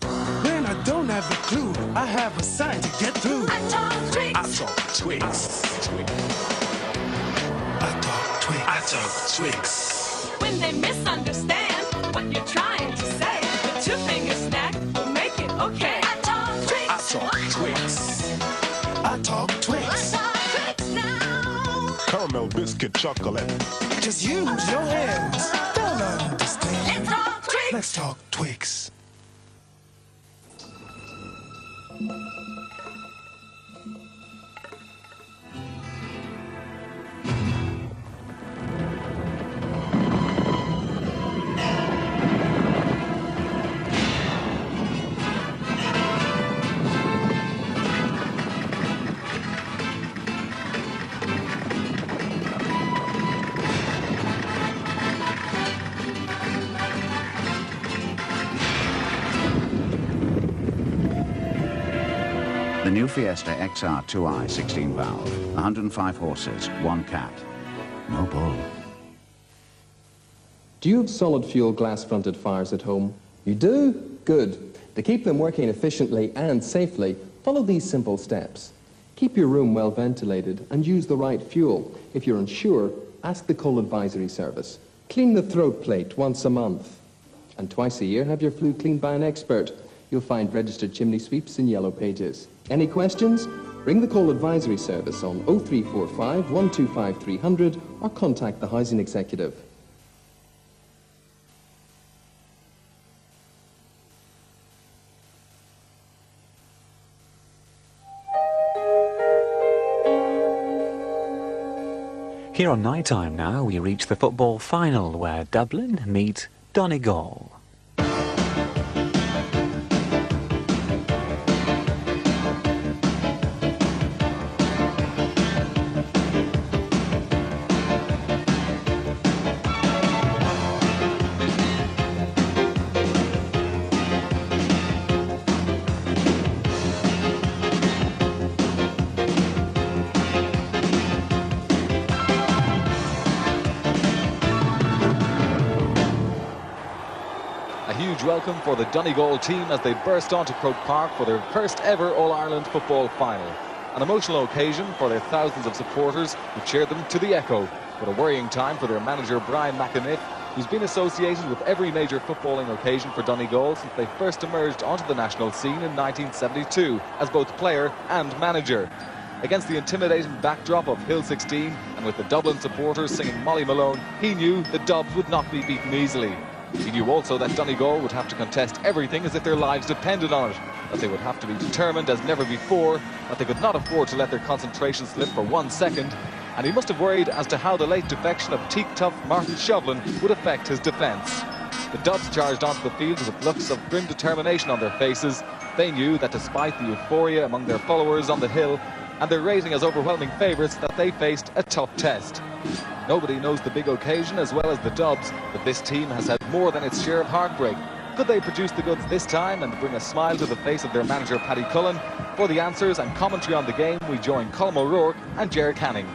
When I don't have a clue, I have a sign to get through. I talk Twix. I talk Twix. I talk Twix. When they misunderstand what you're trying to say, the 2-finger snack will make it okay. I talk Twix. I talk Twix. I talk Twix. I talk Twix now. Caramel biscuit chocolate. Just use your hands. Don't understand. Let's talk Twix. Let's talk Twix. The new Fiesta XR 2i 16-valve, 105 horses, 1 cat. No bull. Do you have solid fuel glass-fronted fires at home? You do? Good. To keep them working efficiently and safely, follow these simple steps. Keep your room well ventilated and use the right fuel. If you're unsure, ask the Coal Advisory Service. Clean the throat plate once a month. And twice a year, have your flue cleaned by an expert. You'll find registered chimney sweeps in yellow pages. Any questions? Ring the Coal Advisory Service on 0345 125 300 or contact the Housing Executive. Here on Night Time now, we reach the football final where Dublin meet Donegal. Welcome for the Donegal team as they burst onto Croke Park for their first ever All-Ireland football final. An emotional occasion for their thousands of supporters who cheered them to the echo, but a worrying time for their manager Brian McAniff, who's been associated with every major footballing occasion for Donegal since they first emerged onto the national scene in 1972 as both player and manager. Against the intimidating backdrop of Hill 16 and with the Dublin supporters singing Molly Malone, he knew the Dubs would not be beaten easily. He knew also that Donegal would have to contest everything as if their lives depended on it, that they would have to be determined as never before, that they could not afford to let their concentration slip for 1 second, and he must have worried as to how the late defection of teak tough Martin Shovlin would affect his defence. The Dubs charged onto the field with looks of grim determination on their faces. They knew that despite the euphoria among their followers on the hill and their rating as overwhelming favourites, that they faced a tough test. Nobody knows the big occasion as well as the Dubs, but this team has had more than its share of heartbreak. Could they produce the goods this time and bring a smile to the face of their manager Paddy Cullen? For the answers and commentary on the game, we join Colm O'Rourke and Ger Canning.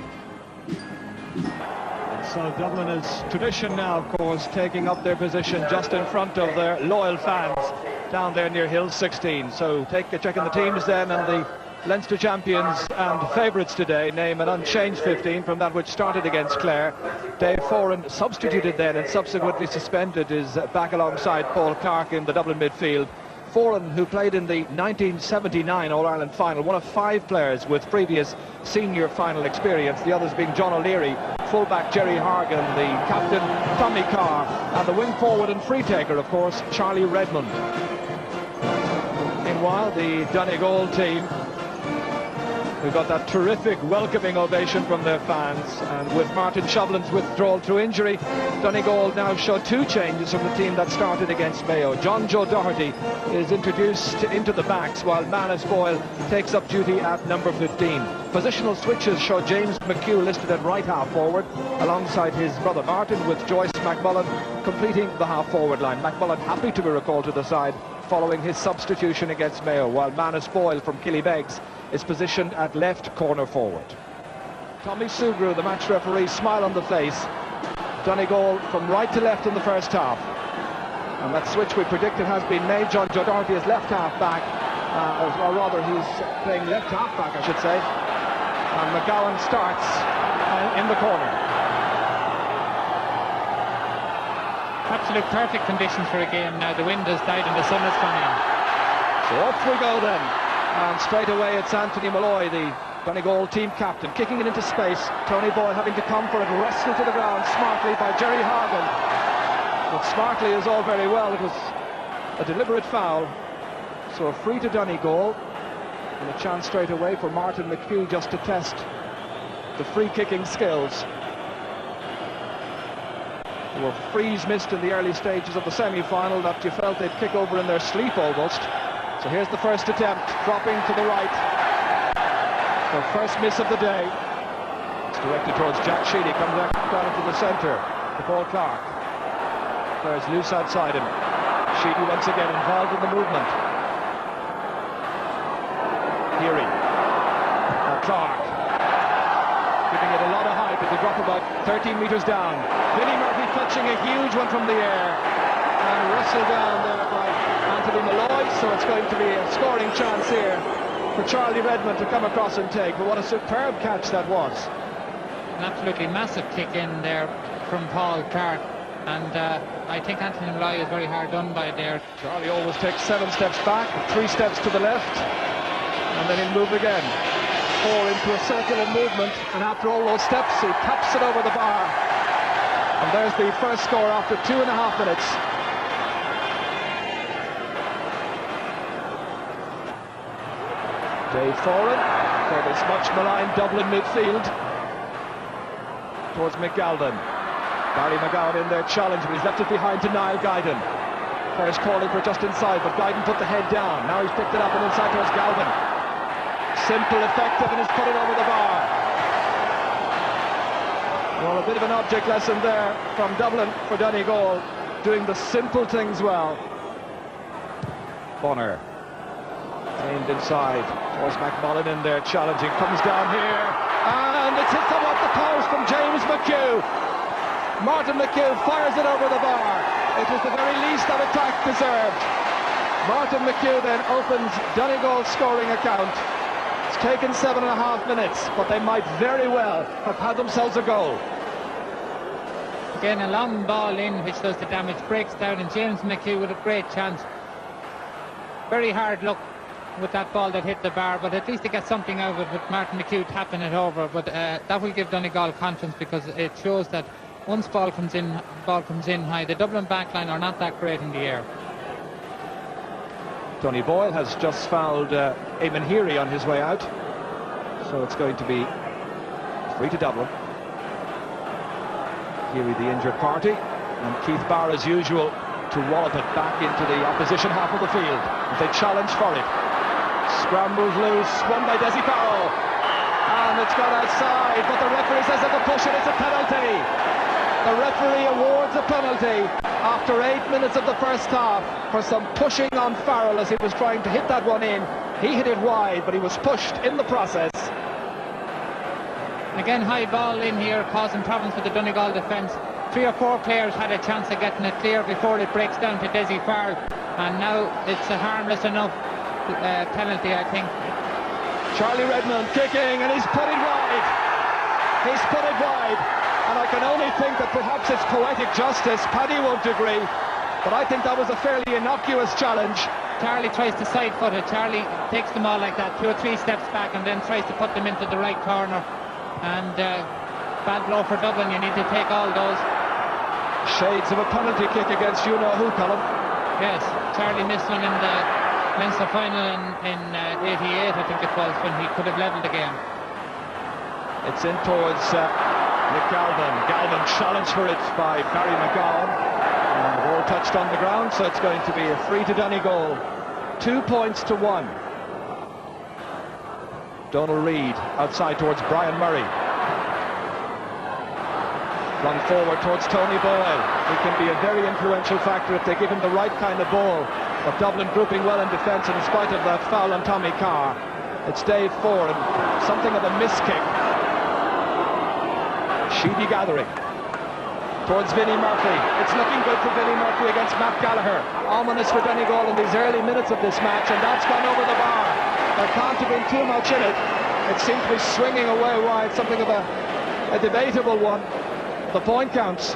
So Dublin is tradition now, of course, taking up their position just in front of their loyal fans down there near Hill 16. So take a check on the teams then, and the Leinster champions and favourites today name an unchanged 15 from that which started against Clare. Dave Foran, substituted then and subsequently suspended, is back alongside Paul Clark in the Dublin midfield. Foran, who played in the 1979 All-Ireland final, one of 5 players with previous senior final experience, the others being John O'Leary, fullback Jerry Hargan, the captain Tommy Carr, and the wing forward and free taker, of course, Charlie Redmond. Meanwhile, the Donegal team, we've got that terrific welcoming ovation from their fans, and with Martin Shovlin's withdrawal through injury, Donegal now show 2 changes from the team that started against Mayo. John Joe Doherty is introduced into the backs while Manus Boyle takes up duty at number 15. Positional switches show James McHugh listed at right half forward alongside his brother Martin, with Joyce McMullen completing the half forward line. McMullen happy to be recalled to the side following his substitution against Mayo, while Manus Boyle from Killybegs is positioned at left corner forward. Tommy Sugru, the match referee, smile on the face. Donegal from right to left in the first half. And that switch we predicted has been made. John Joe Doherty is left half back, or rather he's playing left half back, I should say. And McGowan starts in the corner. Absolute perfect conditions for a game now. The wind has died and the sun is coming in. So off we go then. And straight away it's Anthony Malloy, the Donegal team captain, kicking it into space. Tony Boyle having to come for it, wrestled to the ground smartly by Jerry Hargan. But smartly is all very well. It was a deliberate foul. So a free to Donegal. And a chance straight away for Martin McHugh just to test the free kicking skills. There were frees missed in the early stages of the semi-final that you felt they'd kick over in their sleep almost. So here's the first attempt, dropping to the right. The first miss of the day. It's directed towards Jack Sheedy, comes down into the centre to Paul Clark. There's loose outside him. Sheedy once again involved in the movement. Geary. Clark. Giving it a lot of height. It'll drop about 13 metres down. Billy Murphy clutching a huge one from the air. and wrestled down there by Anthony Malloy, so it's going to be a scoring chance here for Charlie Redmond to come across and take. But what a superb catch that was. An absolutely massive kick in there from Paul Clark, and I think Anthony Malloy is very hard done by there. Charlie always takes 7 steps back, 3 steps to the left, and then he'll move again. 4 into a circular movement, and after all those steps he taps it over the bar. And there's the first score after 2.5 minutes. Dave Foran for this much maligned Dublin midfield towards McGalvin. Barry McGowan in there challenge, but he's left it behind to Niall Guyden. First calling for just inside, but Guyden put the head down. Now he's picked it up and inside towards Galvin. Simple, effective, and he's put it over the bar. Well, a bit of an object lesson there from Dublin for Donegal, doing the simple things well. Bonner aimed inside towards McMullen in there challenging, comes down here, and it's hit off the post from James McHugh. Martin McHugh fires it over the bar. It was the very least that attack deserved. Martin McHugh then opens Donegal's scoring account. It's taken 7.5 minutes, but they might very well have had themselves a goal. Again, a long ball in which does the damage, breaks down, and James McHugh with a great chance. Very hard luck with that ball that hit the bar, but at least they get something out of it with Martin McHugh tapping it over. But that will give Donegal confidence, because it shows that once ball comes in high, the Dublin backline are not that great in the air. Tony Boyle has just fouled Eamon Heary on his way out, so it's going to be free to Dublin. Heary the injured party, and Keith Barr as usual to wallop it back into the opposition half of the field. They challenge for it. Scrambles loose, won by Desi Farrell, and it's gone outside, but the referee says they can push it, it's a penalty. The referee awards a penalty after 8 minutes of the first half for some pushing on Farrell as he was trying to hit that one in. He hit it wide, but he was pushed in the process. Again, high ball in here, causing problems for the Donegal defence. 3 or 4 players had a chance of getting it clear before it breaks down to Desi Farrell, and now it's a harmless enough penalty, I think. Charlie Redmond kicking, and he's put it wide. He's put it wide, and I can only think that perhaps it's poetic justice. Paddy won't agree, but I think that was a fairly innocuous challenge. Charlie tries to side foot it. Charlie takes them all like that, 2 or 3 steps back, and then tries to put them into the right corner. And bad blow for Dublin. You need to take all those. Shades of a penalty kick against you know who, Colin. Yes, Charlie missed one in the Leinster final in 88, I think it was, when he could have levelled the game. It's in towards McGalvin. Galvin challenged for it by Barry McGowan. And the ball touched on the ground, so it's going to be a free to Donegal. 2 points to 1. Donald Reid outside towards Brian Murray. Flung forward towards Tony Boyle. He can be a very influential factor if they give him the right kind of ball. But Dublin grouping well in defence, and in spite of that foul on Tommy Carr, it's Dave Foran, something of a miss kick. Sheedy gathering towards Vinnie Murphy. It's looking good for Vinnie Murphy against Matt Gallagher. Ominous for Donegal in these early minutes of this match, and that's gone over the bar. There can't have been too much in it. It seems to be swinging away wide, something of a debatable one. The point counts.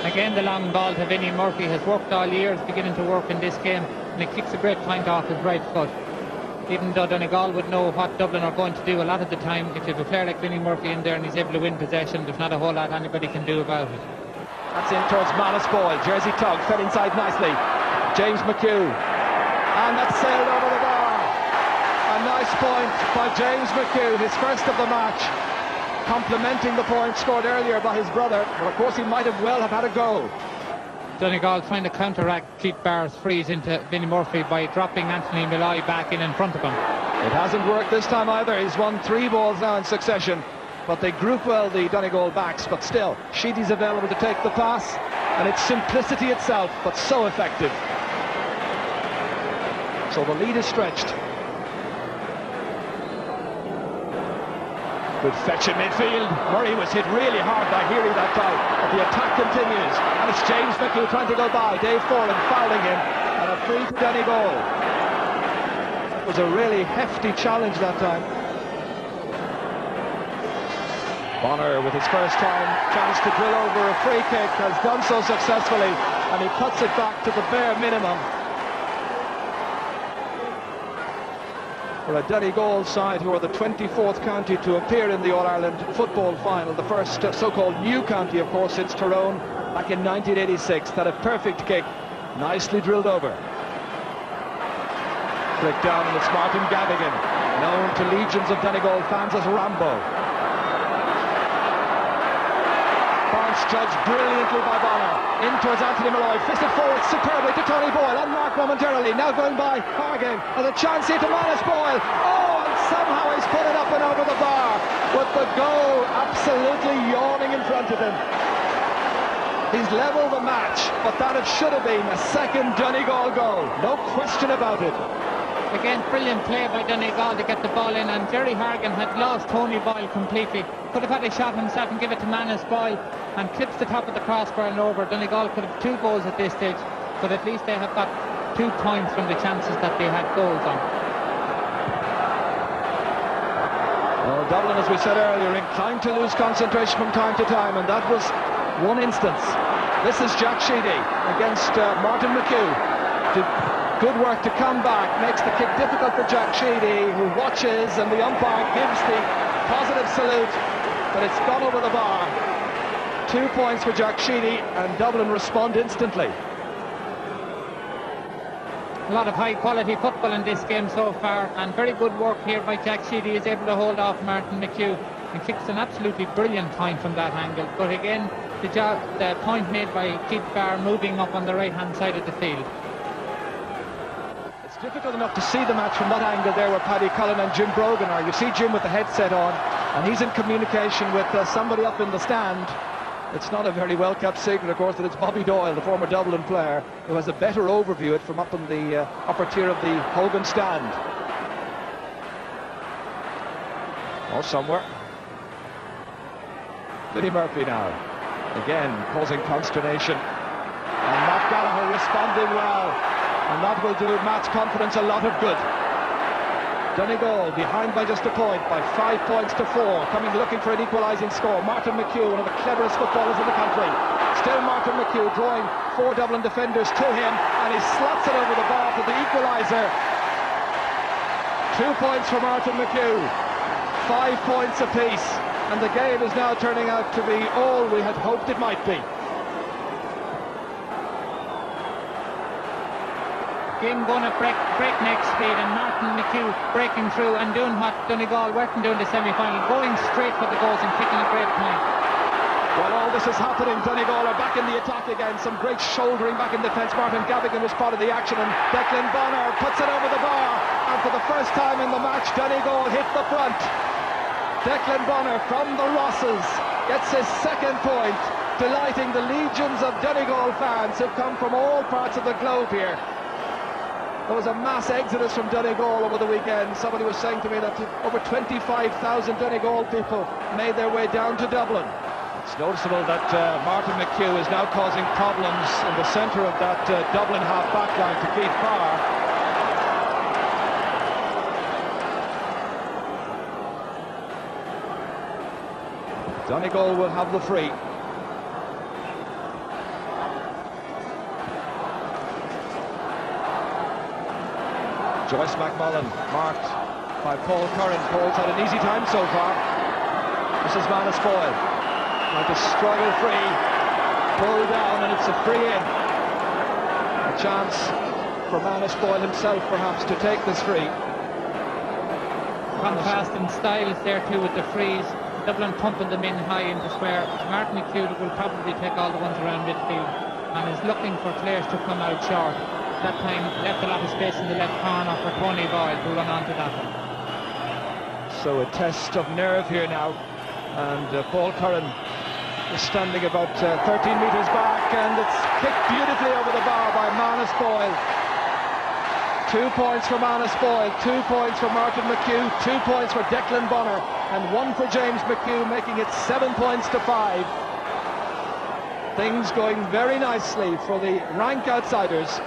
Again, the long ball to Vinnie Murphy has worked all year, is beginning to work in this game, and he kicks a great point off his right foot. Even though Donegal would know what Dublin are going to do a lot of the time, if you have a player like Vinnie Murphy in there and he's able to win possession, there's not a whole lot anybody can do about it. That's in towards Manus Boyle. Jersey Tug fed inside nicely. James McHugh. And that's sailed over the bar. A nice point by James McHugh, his first of the match, complementing the point scored earlier by his brother, but of course he might have well have had a goal. Donegal trying to counteract Keith Barr's freeze into Vinnie Murphy by dropping Anthony Malloy back in front of him. It hasn't worked this time either. He's won 3 balls now in succession, but they group well, the Donegal backs, but still Sheedy's available to take the pass, and it's simplicity itself, but so effective. So the lead is stretched. Good fetch in midfield. Murray was hit really hard by Healy that time, but the attack continues, and it's James McHugh trying to go by. Dave Foran fouling him, and a free to Donegal. It was a really hefty challenge that time. Bonner with his first time chance to drill over a free kick has done so successfully, and he cuts it back to the bare minimum. For a Donegal side who are the 24th county to appear in the All-Ireland football final, the first so-called new county, of course, since Tyrone back in 1986. That a perfect kick, nicely drilled over. Flick down, and it's Martin Gavigan, known to legions of Donegal fans as Rambo. Judged brilliantly by Bonner. In towards Anthony Malloy, fisted forward superbly to Tony Boyle, unmarked momentarily, now going by Hargan, and a chance here to Manus Boyle. Oh, and somehow he's put it up and over the bar, with the goal absolutely yawning in front of him. He's levelled the match, but that it should have been a second Donegal goal, no question about it. Again, brilliant play by Donegal to get the ball in, and Jerry Hargan had lost Tony Boyle completely. Could have had a shot himself and give it to Manus Boyle, and clips the top of the crossbar and over. Donegal could have 2 goals at this stage, but at least they have got 2 points from the chances that they had goals on. Well, Dublin, as we said earlier, inclined to lose concentration from time to time, and that was one instance. This is Jack Sheedy against Martin McHugh. Good work to come back, makes the kick difficult for Jack Sheedy, who watches, and the umpire gives the positive salute, but it's gone over the bar. 2 points for Jack Sheedy, and Dublin respond instantly. A lot of high-quality football in this game so far, and very good work here by Jack Sheedy. He's able to hold off Martin McHugh, and kicks an absolutely brilliant point from that angle. But again, the point made by Keith Barr moving up on the right-hand side of the field. It's difficult enough to see the match from that angle there where Paddy Cullen and Jim Brogan are. You see Jim with the headset on, and he's in communication with somebody up in the stand. It's not a very well-kept secret, of course, that it's Bobby Doyle, the former Dublin player, who has a better overview of it from up in the upper tier of the Hogan stand. Or somewhere. Billy Murphy now, again causing consternation, and Matt Gallagher responding well, and that will do Matt's confidence a lot of good. Donegal behind by just a point, by 5 points to 4, coming looking for an equalising score. Martin McHugh, one of the cleverest footballers in the country. Still Martin McHugh drawing 4 Dublin defenders to him, and he slots it over the bar for the equaliser. 2 points for Martin McHugh, 5 points apiece, and the game is now turning out to be all we had hoped it might be. Game going at breakneck speed, and Martin McHugh breaking through and doing what Donegal weren't doing in the semi-final, going straight for the goals and kicking a great point. While all this is happening, Donegal are back in the attack again. Some great shouldering back in defence. Martin Gavigan was part of the action, and Declan Bonner puts it over the bar, and for the first time in the match, Donegal hit the front. Declan Bonner from the Rosses gets his second point, delighting the legions of Donegal fans who come from all parts of the globe here. There was a mass exodus from Donegal over the weekend. Somebody was saying to me that over 25,000 Donegal people made their way down to Dublin. It's noticeable that Martin McHugh is now causing problems in the centre of that Dublin half-back line to Keith Barr. Donegal will have the free. Joyce McMullen marked by Paul Curran. Paul's had an easy time so far. This is Manus Boyle trying to struggle free, pull down, and it's a free in. A chance for Manus Boyle himself perhaps to take this free. Contrast in styles there too with the frees. Dublin pumping them in high into square. Martin McHugh will probably take all the ones around midfield and is looking for players to come out short. That time left a lot of space in the left corner for Tony Boyle to run onto that one. So a test of nerve here now, and Paul Curran is standing about 13 metres back, and it's kicked beautifully over the bar by Manus Boyle. 2 points for Manus Boyle, 2 points for Martin McHugh, 2 points for Declan Bonner. and 1 for James McHugh, making it 7 points to 5. Things going very nicely for the rank outsiders.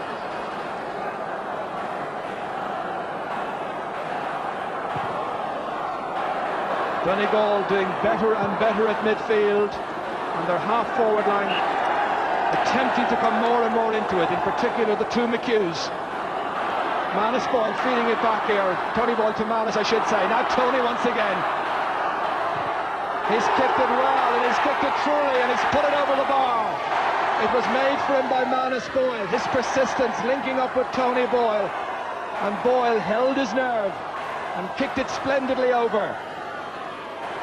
Donegal doing better and better at midfield, and their half-forward line attempting to come more and more into it, in particular the two McHughs. Manus Boyle feeding it back here. Tony Boyle to Manus, I should say. Now Tony once again. He's kicked it well, and he's kicked it truly, and he's put it over the bar. It was made for him by Manus Boyle. His persistence linking up with Tony Boyle. And Boyle held his nerve and kicked it splendidly over.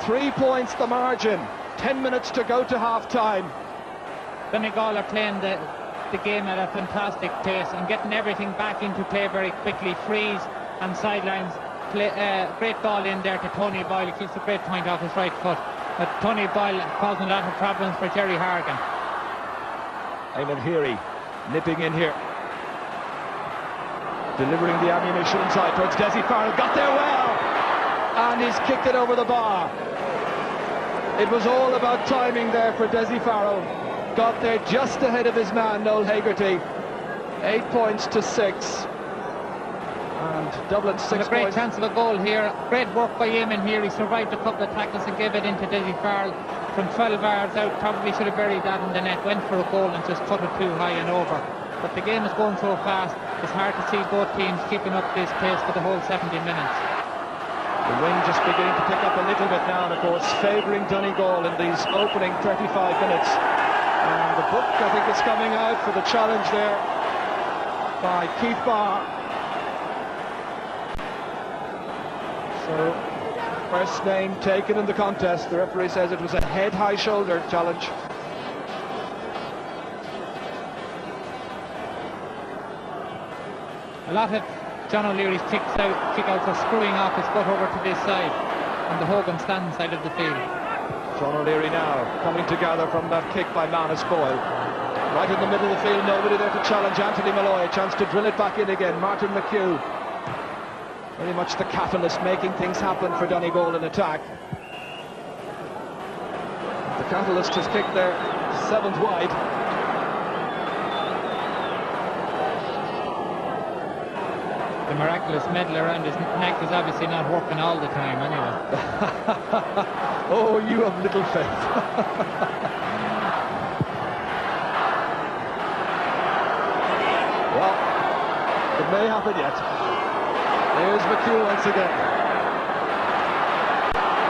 3 points the margin. 10 minutes to go to half-time. Donegal are playing the game at a fantastic pace and getting everything back into play very quickly. Freeze and sidelines. Great ball in there to Tony Boyle. He keeps a great point off his right foot. But Tony Boyle causing a lot of problems for Jerry Hargan. Eamon Heary nipping in here. Delivering the ammunition inside towards Desi Farrell. Got there well. And he's kicked it over the bar. It was all about timing there for Desi Farrell. Got there just ahead of his man, Noel Hegarty. 8 points to 6. And Dublin 6 points. A great chance of a goal here. Great work by Eamon here. He survived a couple of tackles and gave it into Desi Farrell from 12 yards out. Probably should have buried that in the net. Went for a goal and just cut it too high and over. But the game is going so fast, it's hard to see both teams keeping up this pace for the whole 70 minutes. The wind just beginning to pick up a little bit now, and of course favouring Donegal in these opening 35 minutes. And the book, I think, is coming out for the challenge there by Keith Barr. So, first name taken in the contest. The referee says it was a head, high shoulder challenge. A lot of John O'Leary's kick-outs are screwing off his foot over to this side on the Hogan stand side of the field. John O'Leary now coming together from that kick by Manus Boyle. Right in the middle of the field, nobody there to challenge Anthony Malloy. A chance to drill it back in again. Martin McHugh, very much the catalyst, making things happen for Donegal in attack. The catalyst has kicked there 7th wide. The miraculous medal around his neck is obviously not working all the time anyway. Oh, you have little faith. Well, it may happen yet. There's McHugh once again.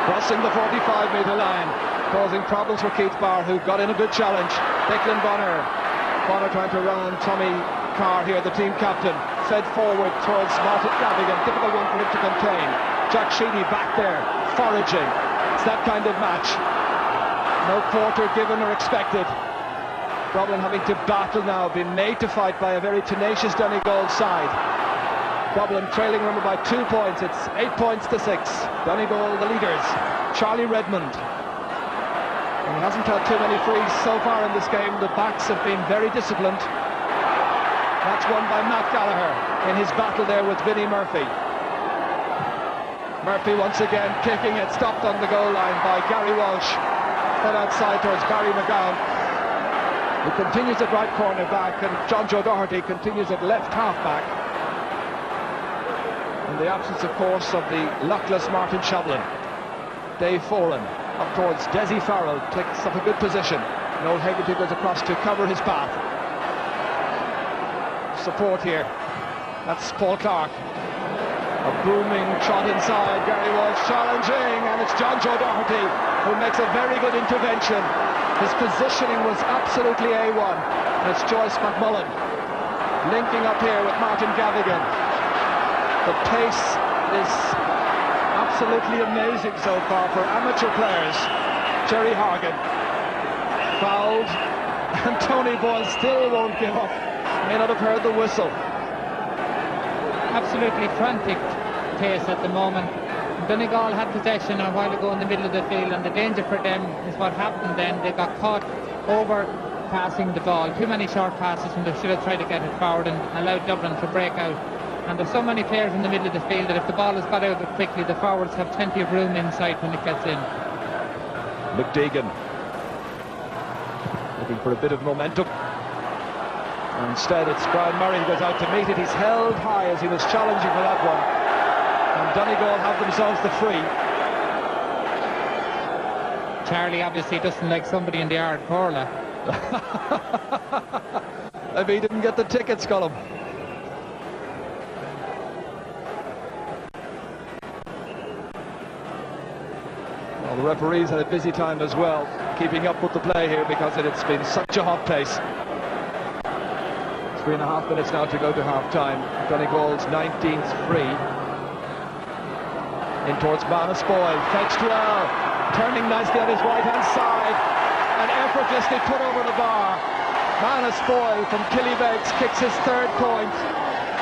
Crossing the 45-metre line, causing problems for Keith Barr, who got in a good challenge. Declan Bonner. Bonner trying to round Tommy Carr here, the team captain. Fed forward towards Martin Gavigan. Difficult one for him to contain. Jack Sheedy back there, foraging. It's that kind of match. No quarter given or expected. Dublin having to battle now, being made to fight by a very tenacious Donegal side. Dublin trailing Rummer by 2 points. It's 8 points to 6. Donegal the leaders. Charlie Redmond. And he hasn't had too many frees so far in this game. The backs have been very disciplined. That's won by Matt Gallagher in his battle there with Vinnie Murphy. Murphy once again kicking it, stopped on the goal line by Gary Walsh. Fed outside towards Barry McGowan, who continues at right corner back, and John Joe Doherty continues at left half back. In the absence, of course, of the luckless Martin Shovlin. Dave Foran up towards Desi Farrell, takes up a good position. Noel Hegarty goes across to cover his path. Support here. That's Paul Clark. A booming trot inside. Gary Walsh challenging, and it's John Joe Doherty who makes a very good intervention. His positioning was absolutely A1. And it's Joyce McMullen linking up here with Martin Gavigan. The pace is absolutely amazing so far for amateur players. Jerry Hargan fouled, and Tony Boyle still won't give up. May not have heard the whistle. Absolutely frantic pace at the moment. Donegal had possession a while ago in the middle of the field, and the danger for them is what happened then. They got caught over passing the ball. Too many short passes when they should have tried to get it forward and allowed Dublin to break out. And there's so many players in the middle of the field that if the ball has got out quickly, the forwards have plenty of room inside when it gets in. McDeegan looking for a bit of momentum. And instead it's Brian Murray who goes out to meet it. He's held high as he was challenging for that one. And Donegal have themselves the free. Charlie obviously doesn't like somebody in the yard corner. Maybe he didn't get the tickets, Colm. Well, the referees had a busy time as well, keeping up with the play here because it's been such a hot pace. 3.5 minutes now to go to half-time. Donegal's 19th free. In towards Manus Boyle, fetched well, turning nicely on his right-hand side, and effortlessly put over the bar. Manus Boyle from Killybegs kicks his 3rd point,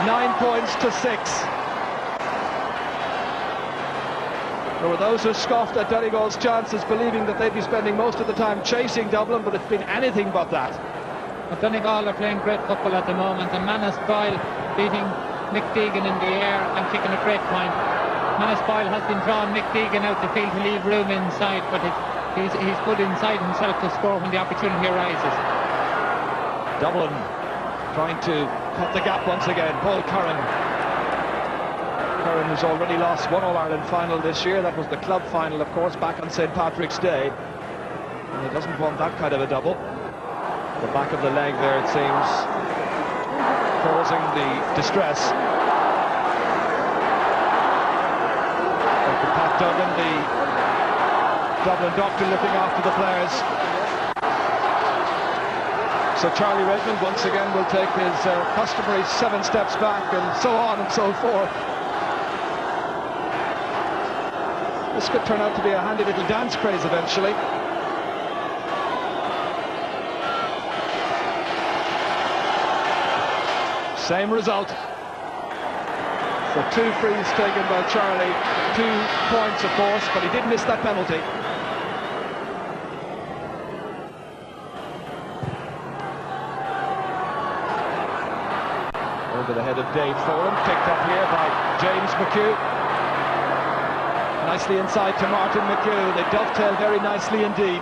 9 points to 6. There were those who scoffed at Donegal's chances, believing that they'd be spending most of the time chasing Dublin, but it's been anything but that. But Donegal are playing great football at the moment, and Manus Boyle beating McDeegan in the air and kicking a great point. Manus Boyle has been drawing McDeegan out the field to leave room inside, but he's good inside himself to score when the opportunity arises. Dublin trying to cut the gap once again. Paul Curran. Curran has already lost one All-Ireland final this year. That was the club final, of course, back on St. Patrick's Day. And he doesn't want that kind of a double. The back of the leg there, it seems, causing the distress. Dr. Pat Duggan, the Dublin doctor, looking after the players. So Charlie Redmond once again will take his customary 7 steps back, and so on and so forth. This could turn out to be a handy little dance craze eventually. Same result. So 2 frees taken by Charlie, 2 points of course, but he did miss that penalty. Over the head of Dave Foran, picked up here by James McHugh. Nicely inside to Martin McHugh. They dovetail very nicely indeed,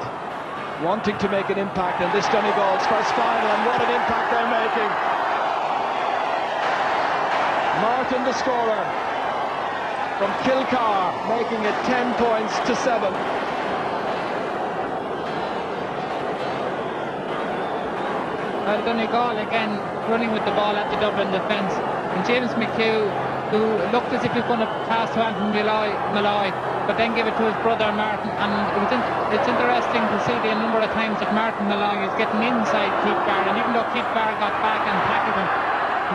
wanting to make an impact in this Donegal's first final, and what an impact they're making. Martin, the scorer, from Kilcar, making it 10 points to 7. Well, Donegal again running with the ball at the Dublin defence. And James McHugh, who looked as if he was going to pass to Anthony Malloy, but then give it to his brother Martin. And it's interesting to see the number of times that Martin Malloy is getting inside Keith Barr, and even though Keith Barr got back and tackled him,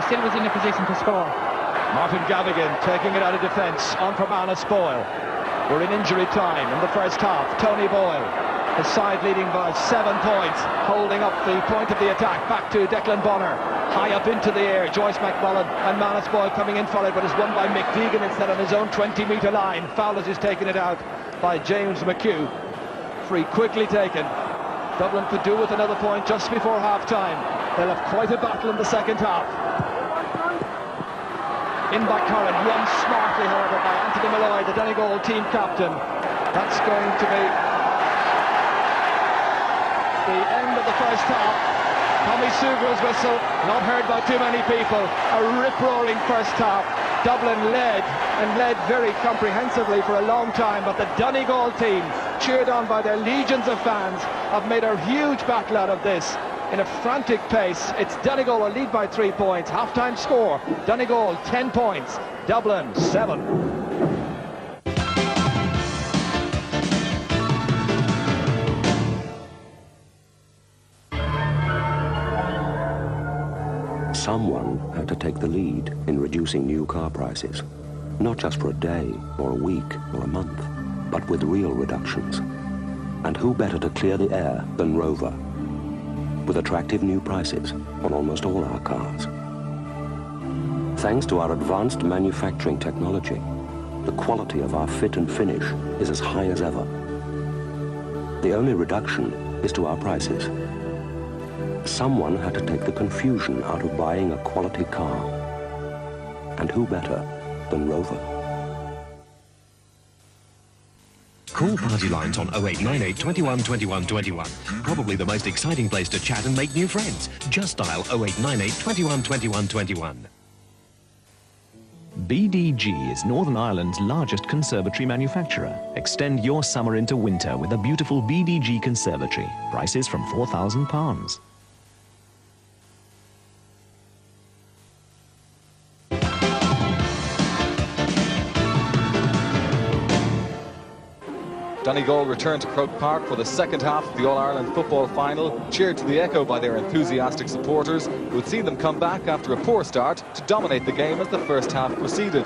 he still was in a position to score. Martin Gavigan taking it out of defence, on for Manus Boyle. We're in injury time in the first half. Tony Boyle, his side leading by 7 points, holding up the point of the attack. Back to Declan Bonner, high up into the air. Joyce McMullen and Manus Boyle coming in for it, but is won by McDeegan instead on his own 20-metre line. Fowler is taking it out by James McHugh. Free quickly taken. Dublin could do with another point just before half-time. They'll have quite a battle in the second half. In by Curran, won smartly, however, by Anthony Malloy, the Donegal team captain. That's going to be the end of the first half. Tommy Sugra's whistle, not heard by too many people. A rip-roaring first half. Dublin led, and led very comprehensively for a long time, but the Donegal team, cheered on by their legions of fans, have made a huge battle out of this. In a frantic pace, it's Donegal a lead by 3 points. Half-time score, Donegal 10 points, Dublin 7. Someone had to take the lead in reducing new car prices, not just for a day or a week or a month, but with real reductions. And who better to clear the air than Rover, with attractive new prices on almost all our cars. Thanks to our advanced manufacturing technology, the quality of our fit and finish is as high as ever. The only reduction is to our prices. Someone had to take the confusion out of buying a quality car. And who better than Rover? Call Party Lines on 0898 21 21 21. Probably the most exciting place to chat and make new friends. Just dial 0898 21 21 21. BDG is Northern Ireland's largest conservatory manufacturer. Extend your summer into winter with a beautiful BDG conservatory. Prices from £4,000. Donegal returned to Croke Park for the second half of the All-Ireland football final, cheered to the echo by their enthusiastic supporters, who would see them come back after a poor start to dominate the game as the first half proceeded.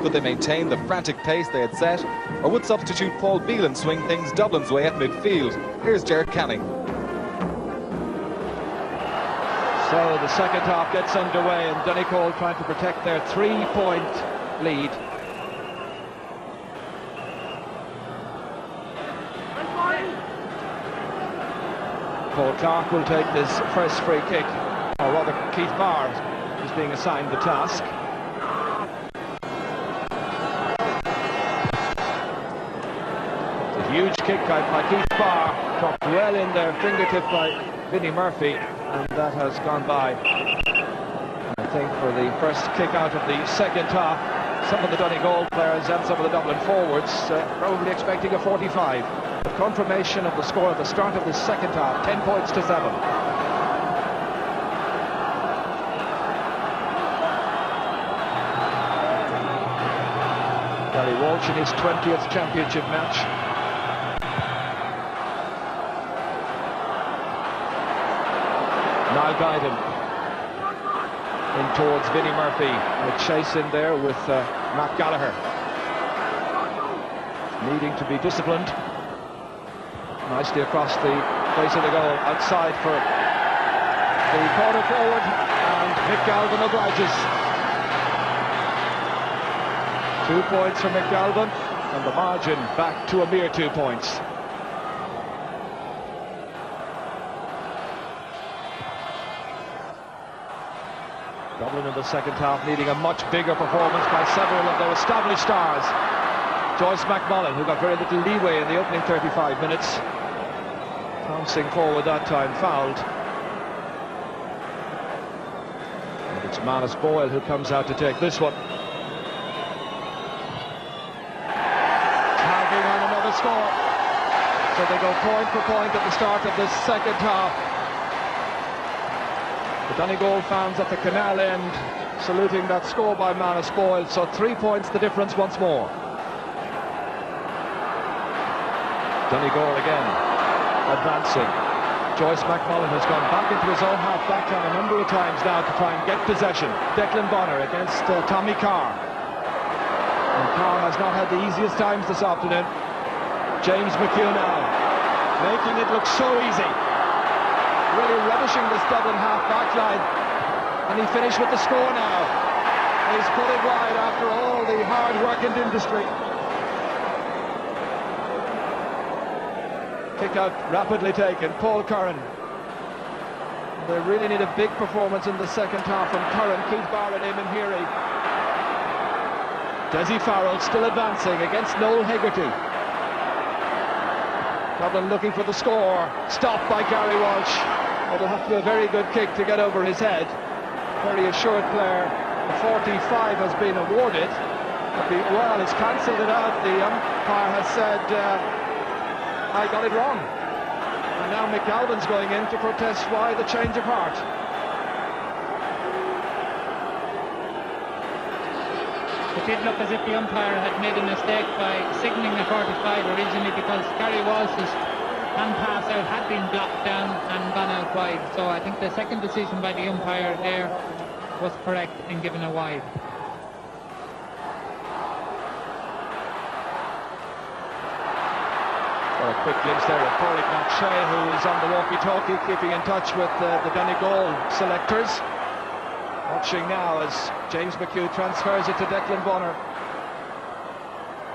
Could they maintain the frantic pace they had set, or would substitute Paul Beelan swing things Dublin's way at midfield? Here's Ger Canning. So the second half gets underway, and Donegal trying to protect their 3-point lead. Paul Clark will take this first free kick, or rather Keith Barr is being assigned the task. It's a huge kick out by Keith Barr, dropped well in there, fingertip by Vinnie Murphy, and that has gone by. I think for the first kick out of the second half, some of the Donegal players and some of the Dublin forwards probably expecting a 45. The confirmation of the score at the start of the second half, 10 points to 7. Gary Walsh in his 20th championship match. Now Guiden in towards Vinnie Murphy. A chase in there with Matt Gallagher. Needing to be disciplined. Nicely across the face of the goal, outside for the corner forward, and Mick Galvin obliges. 2 points for Mick Galvin, and the margin back to a mere 2 points. Dublin in the second half needing a much bigger performance by several of their established stars. Joyce McMullen, who got very little leeway in the opening 35 minutes. Bouncing forward that time, fouled. And it's Manus Boyle who comes out to take this one. Tagging on another score. So they go point for point at the start of the second half. The Donegal fans at the canal end saluting that score by Manus Boyle. So 3 points the difference once more. Donegal again. Advancing. Joyce McMullen has gone back into his own half-back line a number of times now to try and get possession. Declan Bonner against Tommy Carr. And Carr has not had the easiest times this afternoon. James McHugh now, making it look so easy. Really ravishing this Dublin half-back line. And he finished with the score now. He's put it wide after all the hard work and industry. Kick out rapidly taken, Paul Curran. They really need a big performance in the second half from Curran, Keith Barr and Eamon Heary. Desi Farrell still advancing against Noel Hegarty. Dublin looking for the score, stopped by Gary Walsh. It'll have to be a very good kick to get over his head. Very assured player. The 45 has been awarded, but the Royal has cancelled it out. The umpire has said, I got it wrong. And now Mick Galvin's going in to protest why the change of heart. It did look as if the umpire had made a mistake by signalling the 45 originally, because Gary Walsh's hand pass out had been blocked down and gone out wide. So I think the second decision by the umpire there was correct in giving a wide. Well, a quick glimpse there of Pádraig McShay, who is on the walkie-talkie, keeping in touch with the Donegal selectors. Watching now as James McHugh transfers it to Declan Bonner.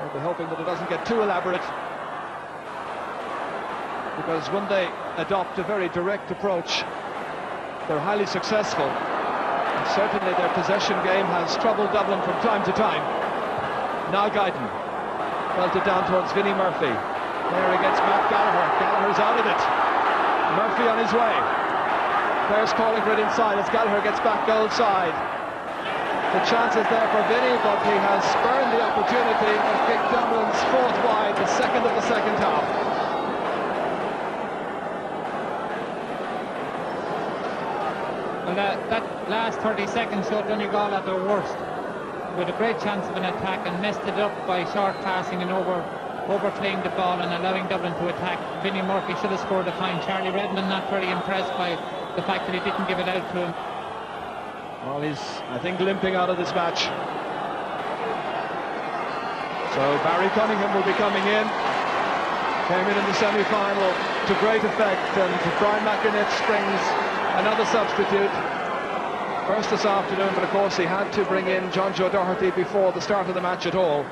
We'll be hoping that it doesn't get too elaborate, because when they adopt a very direct approach, they're highly successful. certainly their possession game has troubled Dublin from time to time. Now Guyton felt it down towards Vinnie Murphy. There against Matt Gallagher. Gallagher's out of it. Murphy on his way. Players calling for it inside as Gallagher gets back goal side. The chance is there for Vinnie, but he has spurned the opportunity and kicked Dublin's fourth wide, the second of the second half. Well, that last 30 seconds showed Donegal at their worst, with a great chance of an attack, and messed it up by short passing and overplaying the ball and allowing Dublin to attack. Vinnie Murphy should have scored a fine. Charlie Redmond not very impressed by the fact that he didn't give it out to him. Well, he's, I think, limping out of this match. So Barry Cunningham will be coming in. Came in the semi-final to great effect, and Brian McInnes brings another substitute. First this afternoon, but of course he had to bring in John Joe Doherty before the start of the match at all.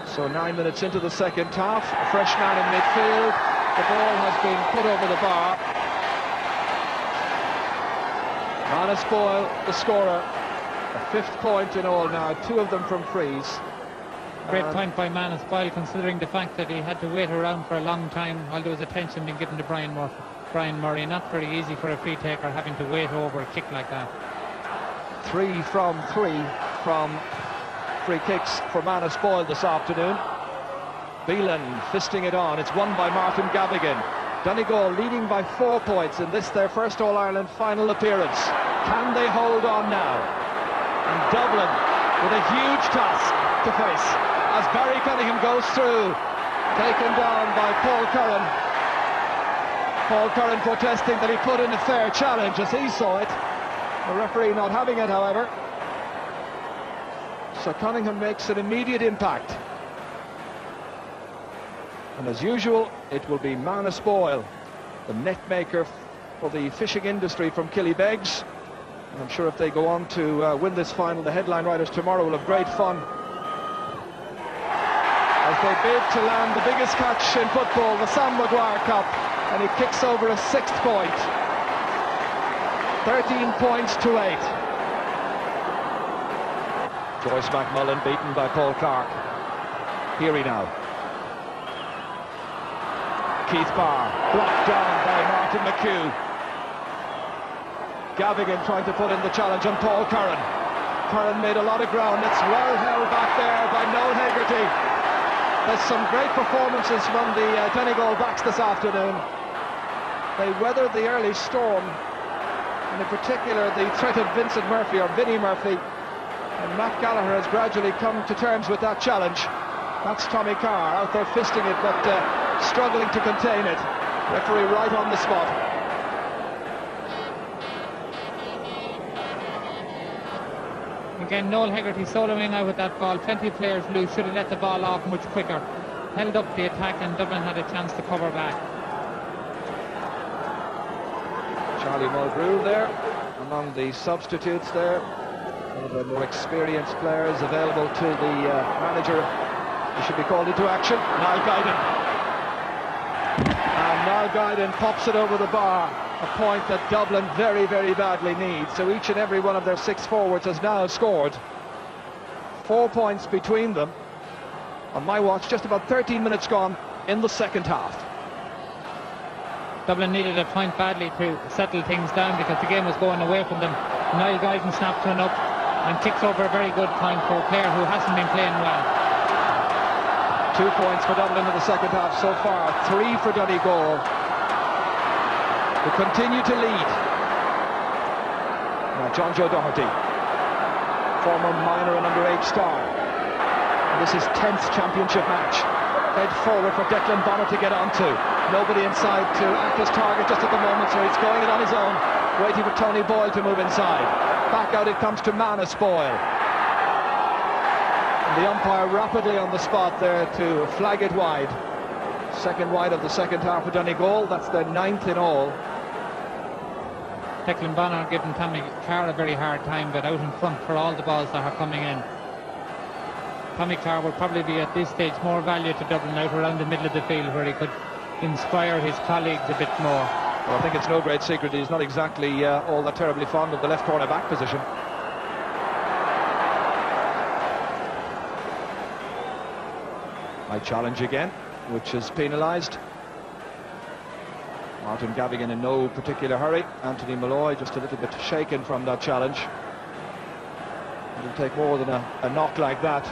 So 9 minutes into the second half, a fresh man in midfield. The ball has been put over the bar. Manus Boyle, the scorer, a fifth point in all now, 2 of them from frees. Great point by Manus Boyle, considering the fact that he had to wait around for a long time while there was attention being given to Brian Murray. Not very easy for a free taker having to wait over a kick like that. 3 from free kicks for Manus Boyle this afternoon. Beelan fisting it on. It's won by Martin Gavigan. Donegal leading by 4 points in this, their first All-Ireland final appearance. Can they hold on now? And Dublin with a huge task to face as Barry Cunningham goes through, taken down by Paul Curran. Paul Curran protesting that he put in a fair challenge as he saw it. The referee not having it, however. So Cunningham makes an immediate impact. And as usual, it will be Manus Boyle, the net maker for the fishing industry from Killybegs. And I'm sure if they go on to win this final, the headline writers tomorrow will have great fun as they bid to land the biggest catch in football, the Sam Maguire Cup, and he kicks over a 6th point. 13 points to 8. Joyce McMullen beaten by Paul Clark. Here he now. Keith Barr blocked down by Martin McHugh. Gavigan trying to put in the challenge on Paul Curran. Curran made a lot of ground. It's well held back there by Noel Hegarty. There's some great performances from the Donegal backs this afternoon. They weathered the early storm, and in particular the threat of Vincent Murphy, or Vinnie Murphy, and Matt Gallagher has gradually come to terms with that challenge. That's Tommy Carr out there fisting it, but struggling to contain it. Referee right on the spot. Again, Noel Hegarty soloing out with that ball. Plenty of players loose. Should have let the ball off much quicker. Held up the attack, and Dublin had a chance to cover back. Charlie Mulgrew there, among the substitutes there. One of the more experienced players available to the manager. He should be called into action. Niall Guyton. And Niall Guyton pops it over the bar. A point that Dublin very, very badly needs. So each and every one of their 6 forwards has now scored. 4 points between them. On my watch, just about 13 minutes gone in the second half. Dublin needed a point badly to settle things down because the game was going away from them. Niall Guyton snaps one up and kicks over a very good point for a player who hasn't been playing well. 2 points for Dublin in the second half so far. 3 for Donegal, who continue to lead. Now John Joe Doherty, former minor and under-8 star. And this is 10th championship match. Head forward for Declan Bonner to get onto. Nobody inside to act as target just at the moment, so he's going it on his own, waiting for Tony Boyle to move inside. Back out it comes to Manus Boyle. And the umpire rapidly on the spot there to flag it wide. Second wide of the second half for Donegal. That's their 9th in all. Declan Bonner giving Tommy Carr a very hard time, but out in front for all the balls that are coming in. Tommy Carr will probably be at this stage more value to Dublin out around the middle of the field, where he could inspire his colleagues a bit more. Well, I think it's no great secret he's not exactly all that terribly fond of the left corner back position. High challenge again, which is penalised. Martin Gavigan in no particular hurry. Anthony Malloy just a little bit shaken from that challenge. It'll take more than a knock like that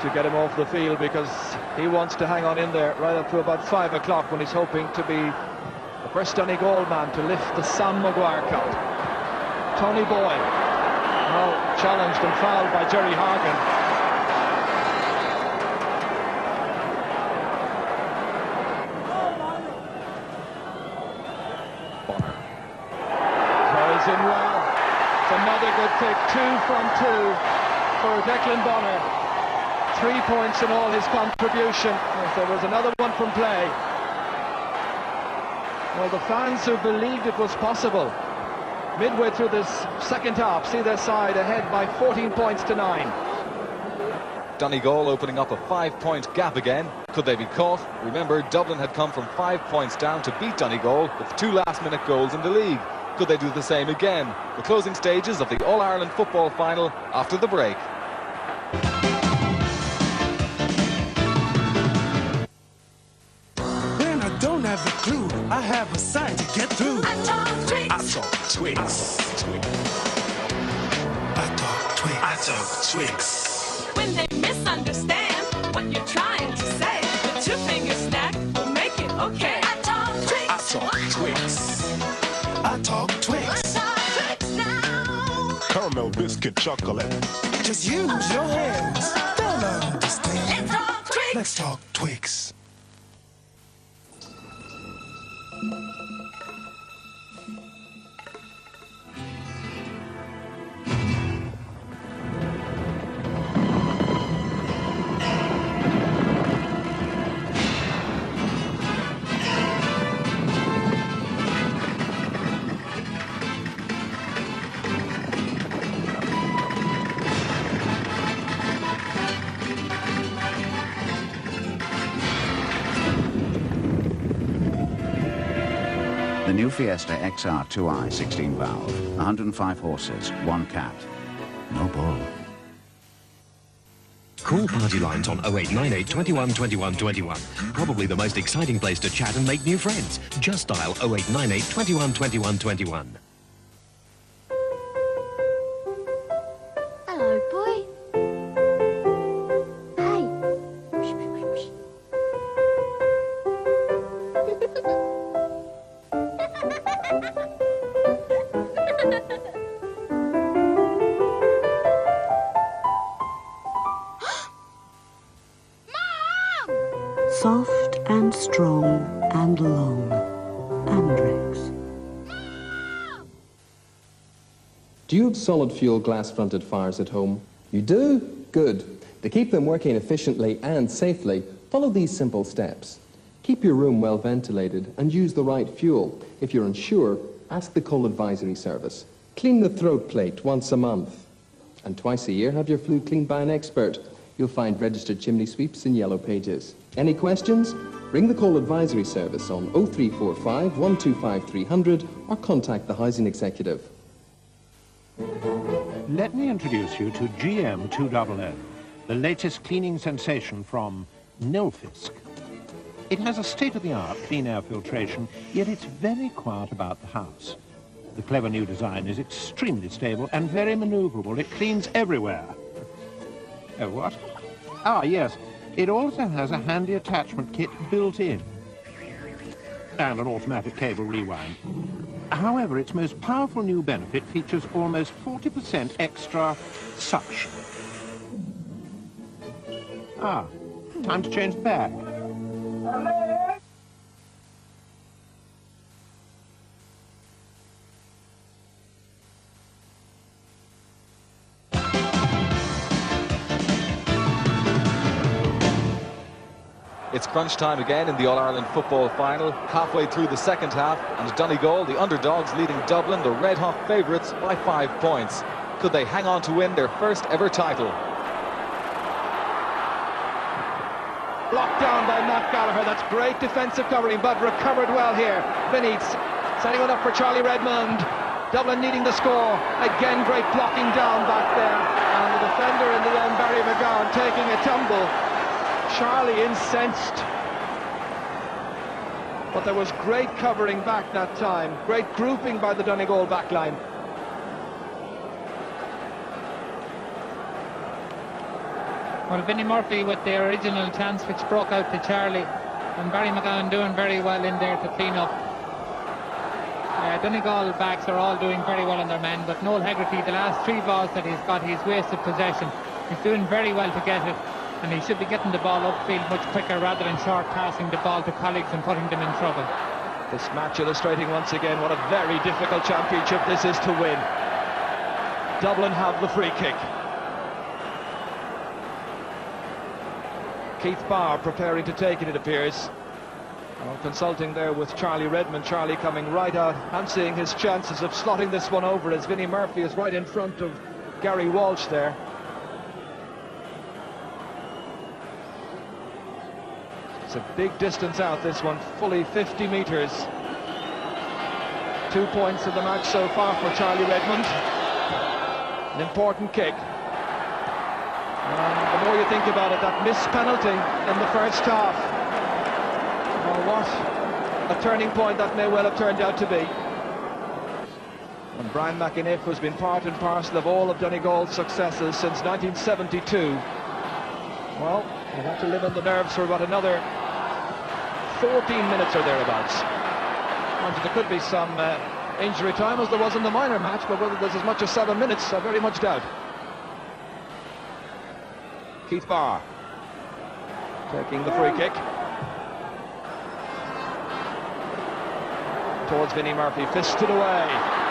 to get him off the field, because he wants to hang on in there right up to about 5 o'clock, when he's hoping to be the first Donegal man to lift the Sam Maguire Cup. Tony Boyle, now challenged and fouled by Jerry Hargan. Bonner carries in well. It's another good kick. 2 from 2 for Declan Bonner. 3 points in all his contribution. If there was another one from play. Well, the fans who believed it was possible midway through this second half see their side ahead by 14 points to 9. Donegal opening up a 5-point gap again. Could they be caught? Remember, Dublin had come from 5 points down to beat Donegal with 2 last-minute goals in the league. Could they do the same again? The closing stages of the All-Ireland football final after the break. Don't have a clue, I have a sign to get through. I talk Twix. I talk Twix. When they misunderstand what you're trying to say, the 2-finger snack will make it okay. I talk Twix. I talk Twix now. Caramel biscuit chocolate. Just use your hands. They'll understand. Let's talk Twix. The new Fiesta XR 2i 16 valve, 105 horses, 1 cat, no bull. Call party lines on 0898 21 21 21. Probably the most exciting place to chat and make new friends. Just dial 0898 21 21 21. Hello, boy. Hey. Soft and strong and long. Andrex. Do you have solid fuel glass-fronted fires at home? You do? Good. To keep them working efficiently and safely, follow these simple steps. Keep your room well ventilated and use the right fuel. If you're unsure, ask the Coal Advisory Service. Clean the throat plate once a month. And twice a year, have your flue cleaned by an expert. You'll find registered chimney sweeps in yellow pages. Any questions? Ring the Coal Advisory Service on 0345 125 300 or contact the Housing Executive. Let me introduce you to GM 200, the latest cleaning sensation from Nilfisk. It has a state-of-the-art clean air filtration, yet it's very quiet about the house. The clever new design is extremely stable and very maneuverable. It cleans everywhere. Oh, what? Ah, yes. It also has a handy attachment kit built in. And an automatic cable rewind. However, its most powerful new benefit features almost 40% extra suction. Ah, time to change the bag. It's crunch time again in the All-Ireland football final, halfway through the second half, and Donegal, the underdogs, leading Dublin, the red-hot favourites, by 5 points. Could they hang on to win their first ever title? blocked down by Matt Gallagher. That's great defensive covering, but recovered well here. Vinny setting it up for Charlie Redmond. Dublin needing the score. Again, great blocking down back there. And the defender in the end, Barry McGowan, taking a tumble. Charlie incensed. But there was great covering back that time. Great grouping by the Donegal backline. Well, Vinnie Murphy with the original chance which broke out to Charlie, and Barry McGowan doing very well in there to clean up. Donegal backs are all doing very well on their men, but Noel Hegarty, the last 3 balls that he's got, he's wasted possession. He's doing very well to get it, and he should be getting the ball upfield much quicker rather than short passing the ball to colleagues and putting them in trouble. This match illustrating once again what a very difficult championship this is to win. Dublin have the free kick. Keith Barr preparing to take it, it appears. Well, consulting there with Charlie Redmond. Charlie coming right out, fancying his chances of slotting this one over as Vinnie Murphy is right in front of Gary Walsh there. It's a big distance out, this one, fully 50 metres. 2 points of the match so far for Charlie Redmond. An important kick. And the more you think about it, that missed penalty in the first half. Oh, what a turning point that may well have turned out to be. And Brian McInniff has been part and parcel of all of Donegal's successes since 1972. Well, he'll have to live on the nerves for about another 14 minutes or thereabouts. There could be some injury time as there was in the minor match, but whether there's as much as 7 minutes, I very much doubt. Keith Barr taking the free kick towards Vinnie Murphy, fisted away.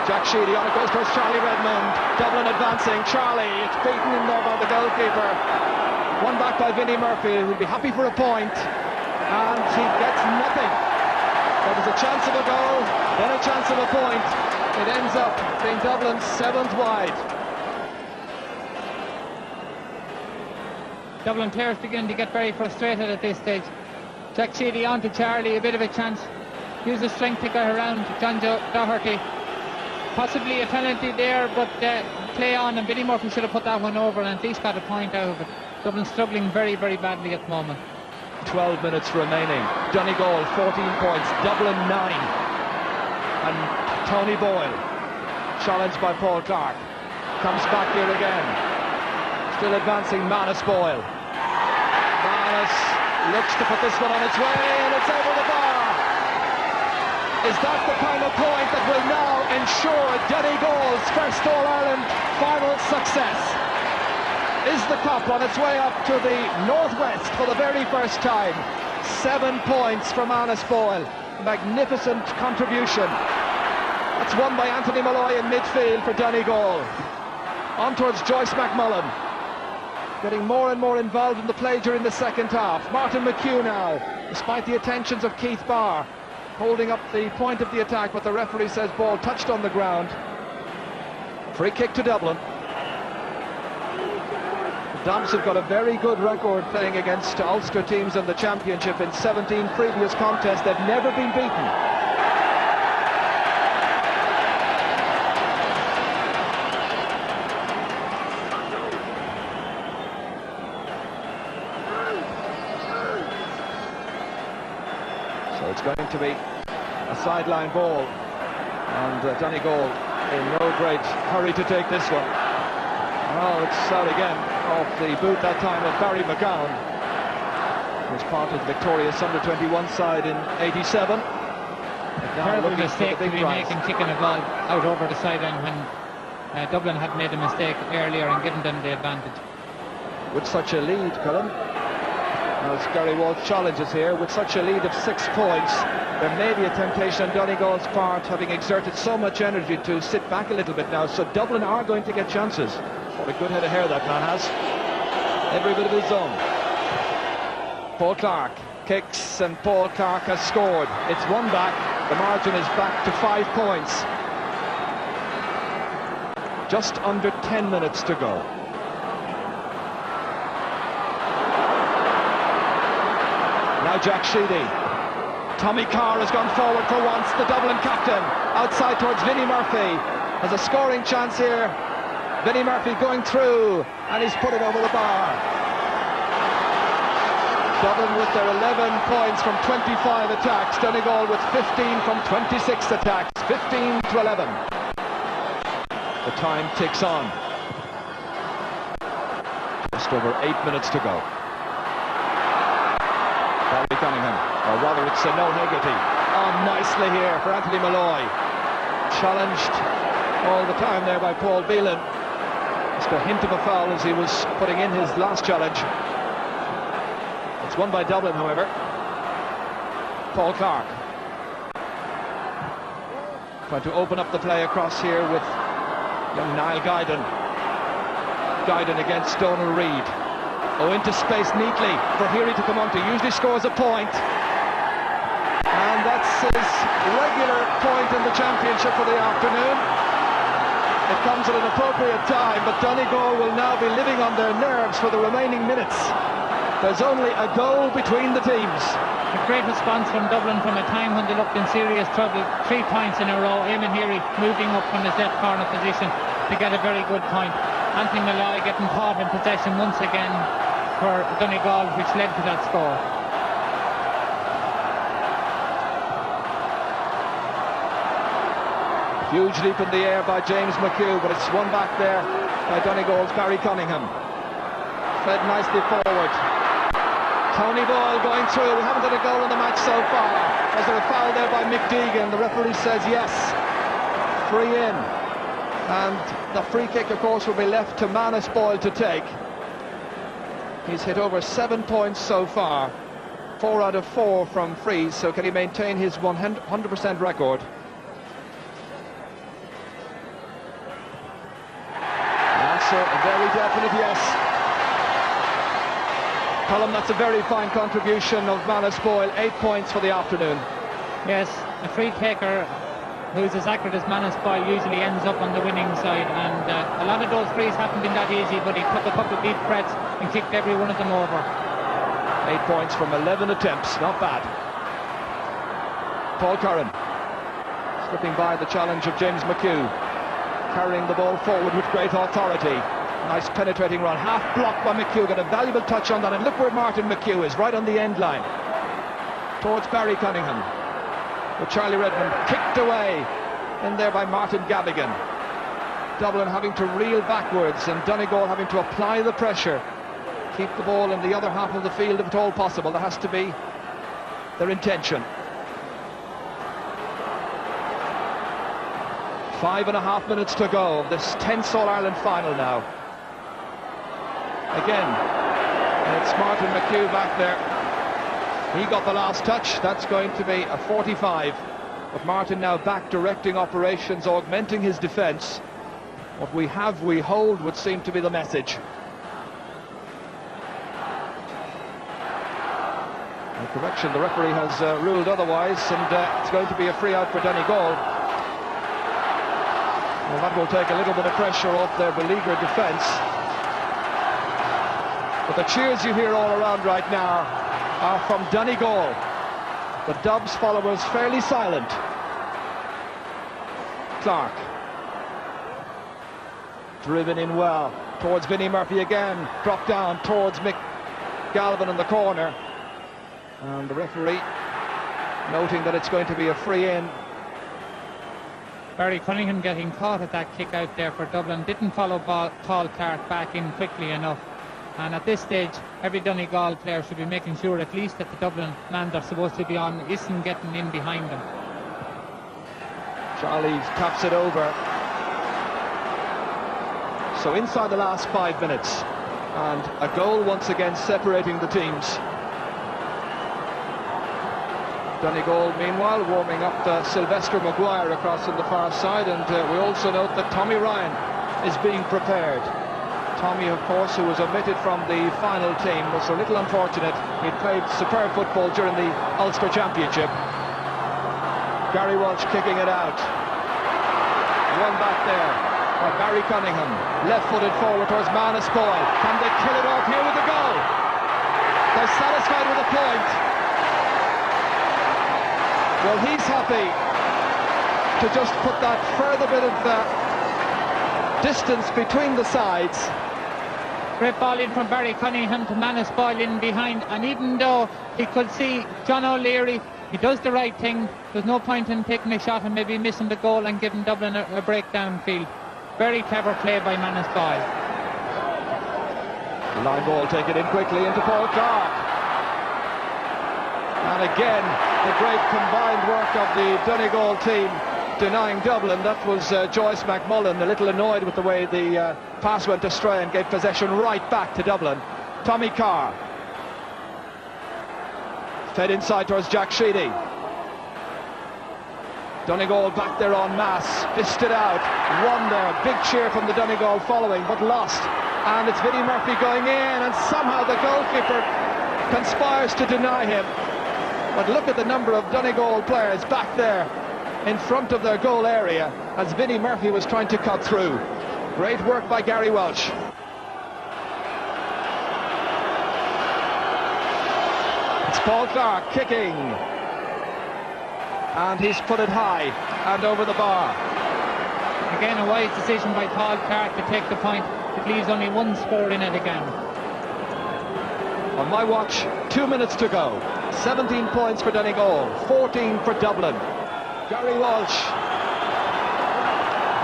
Jack Sheedy on it goes towards Charlie Redmond. Dublin advancing. Charlie, it's beaten in there by the goalkeeper. One back by Vinnie Murphy, who'll be happy for a point, and he gets nothing. There was a chance of a goal, then a chance of a point. It ends up being Dublin's 7th wide. Dublin players begin to get very frustrated at this stage. Jack Sheedy on to Charlie, a bit of a chance. Use the strength to get around John Doherty. Possibly a penalty there, but play on, and Vinnie Murphy should have put that one over and at least got a point out of it. Dublin struggling very, very badly at the moment. 12 minutes remaining. Donegal 14 points, Dublin 9. And Tony Boyle, challenged by Paul Clark, comes back here again. Still advancing, Manus Boyle. Manus looks to put this one on its way, and it's over the bar. Is that the kind of point that will now ensure Donegal's first All-Ireland final success? Is the cup on its way up to the northwest for the very first time? 7 points from Manus Boyle. Magnificent contribution. That's won by Anthony Malloy in midfield for Donegal. On towards Joyce McMullen. Getting more and more involved in the play during the second half. Martin McHugh now, despite the attentions of Keith Barr, holding up the point of the attack, but the referee says ball touched on the ground. Free kick to Dublin. The Domps have got a very good record playing against Ulster teams in the championship. In 17 previous contests, they've never been beaten. So it's going to be a sideline ball, and Donegal in no great hurry to take this one. Oh, it's out again off the boot that time of Barry McGowan, who was part of the victorious under-21 side in '87. Terrible mistake to be making, kicking a ball out over the sideline when Dublin had made a mistake earlier and given them the advantage. With such a lead, Cullen, as Gary Walsh challenges here, with such a lead of 6 points, there may be a temptation on Donegal's part, having exerted so much energy, to sit back a little bit now. So Dublin are going to get chances. What a good head of hair that man has. Every bit of his own. Paul Clark kicks, and Paul Clark has scored. It's one back. The margin is back to 5 points. Just under 10 minutes to go. Now Jack Sheedy. Tommy Carr has gone forward for once, the Dublin captain. Outside towards Vinnie Murphy. Has a scoring chance here. Vinnie Murphy going through, and he's put it over the bar. Dublin with their 11 points from 25 attacks. Donegal with 15 from 26 attacks. 15-11. The time ticks on. Just over 8 minutes to go. Barry Cunningham, or rather it's no Hegarty. Oh, nicely here for Anthony Malloy. Challenged all the time there by Paul Beelan. Just a hint of a foul as he was putting in his last challenge. It's won by Dublin, however. Paul Clark. Trying to open up the play across here with young Niall Guyden. Guyden against Donal Reid. Oh, into space neatly for Heary to come on to. Usually scores a point. And that's his regular point in the championship for the afternoon. It comes at an appropriate time, but Donegal will now be living on their nerves for the remaining minutes. There's only a goal between the teams. A great response from Dublin from a time when they looked in serious trouble. 3 points in a row. Eamon Heary moving up from his left corner position to get a very good point. Anthony Malloy getting caught in possession once again for Donegal, which led to that score. Huge leap in the air by James McHugh, but it's won back there by Donegal's Barry Cunningham. Fed nicely forward. Tony Ball going through. We haven't had a goal in the match so far. Was there a foul there by Mick Deegan? The referee says yes. Free in. And the free kick, of course, will be left to Manus Boyle to take. He's hit over 7 points so far. 4 out of 4 from frees, so can he maintain his 100% record? Answer, a very definite yes. Colm, that's a very fine contribution of Manus Boyle. 8 points for the afternoon. Yes, a free taker who's as accurate as Manus Boyle usually ends up on the winning side, and a lot of those frees haven't been that easy, but he took a couple of deep threats and kicked every one of them over. 8 points from 11 attempts, not bad. Paul Curran slipping by the challenge of James McHugh, carrying the ball forward with great authority. Nice penetrating run, half blocked by McHugh, got a valuable touch on that, and look where Martin McHugh is, right on the end line towards Barry Cunningham, with Charlie Redmond kicked away in there by Martin Gavigan. Dublin having to reel backwards and Donegal having to apply the pressure, keep the ball in the other half of the field if at all possible. That has to be their intention. 5.5 minutes to go of this tense All-Ireland final now. Again, and it's Martin McHugh back there. He got the last touch. That's going to be a 45. But Martin now back directing operations, augmenting his defence. What we have, we hold, would seem to be the message. And correction, the referee has ruled otherwise, and it's going to be a free out for Donegal. Well, that will take a little bit of pressure off their beleaguered defence. But the cheers you hear all around right now are from Donegal. The Dubs followers fairly silent. Clark. Driven in well towards Vinnie Murphy again. Dropped down towards Mick Galvin in the corner. And the referee noting that it's going to be a free in. Barry Cunningham getting caught at that kick out there for Dublin. Didn't follow Paul Clark back in quickly enough. And at this stage, every Donegal player should be making sure at least that the Dublin man they're supposed to be on isn't getting in behind them. Charlie taps it over. So inside the last 5 minutes, and a goal once again separating the teams. Donegal, meanwhile, warming up Sylvester Maguire across on the far side, and we also note that Tommy Ryan is being prepared. Tommy, of course, who was omitted from the final team, was a little unfortunate. He'd played superb football during the Ulster Championship. Gary Walsh kicking it out. One back there by Barry Cunningham. Left-footed forward towards Manus Boyle. Can they kill it off here with a goal? They're satisfied with a point. Well, he's happy to just put that further bit of distance between the sides. Great ball in from Barry Cunningham to Manus Boyle in behind, and even though he could see John O'Leary, he does the right thing. There's no point in taking a shot and maybe missing the goal and giving Dublin a breakdown field. Very clever play by Manus Boyle. The line ball taken in quickly into Paul Clark. And again, the great combined work of the Donegal team denying Dublin. That was Joyce McMullen, a little annoyed with the way the pass went astray and gave possession right back to Dublin. Tommy Carr. Fed inside towards Jack Sheedy. Donegal back there en masse, fisted out, won there, big cheer from the Donegal following, but lost. And it's Vinnie Murphy going in, and somehow the goalkeeper conspires to deny him. But look at the number of Donegal players back there in front of their goal area as Vinnie Murphy was trying to cut through. Great work by Gary Welch. It's Paul Clark kicking. And he's put it high and over the bar. Again, a wise decision by Paul Clark to take the point. It leaves only one score in it again. On my watch, 2 minutes to go. 17 points for Donegal, 14 for Dublin. Gary Walsh.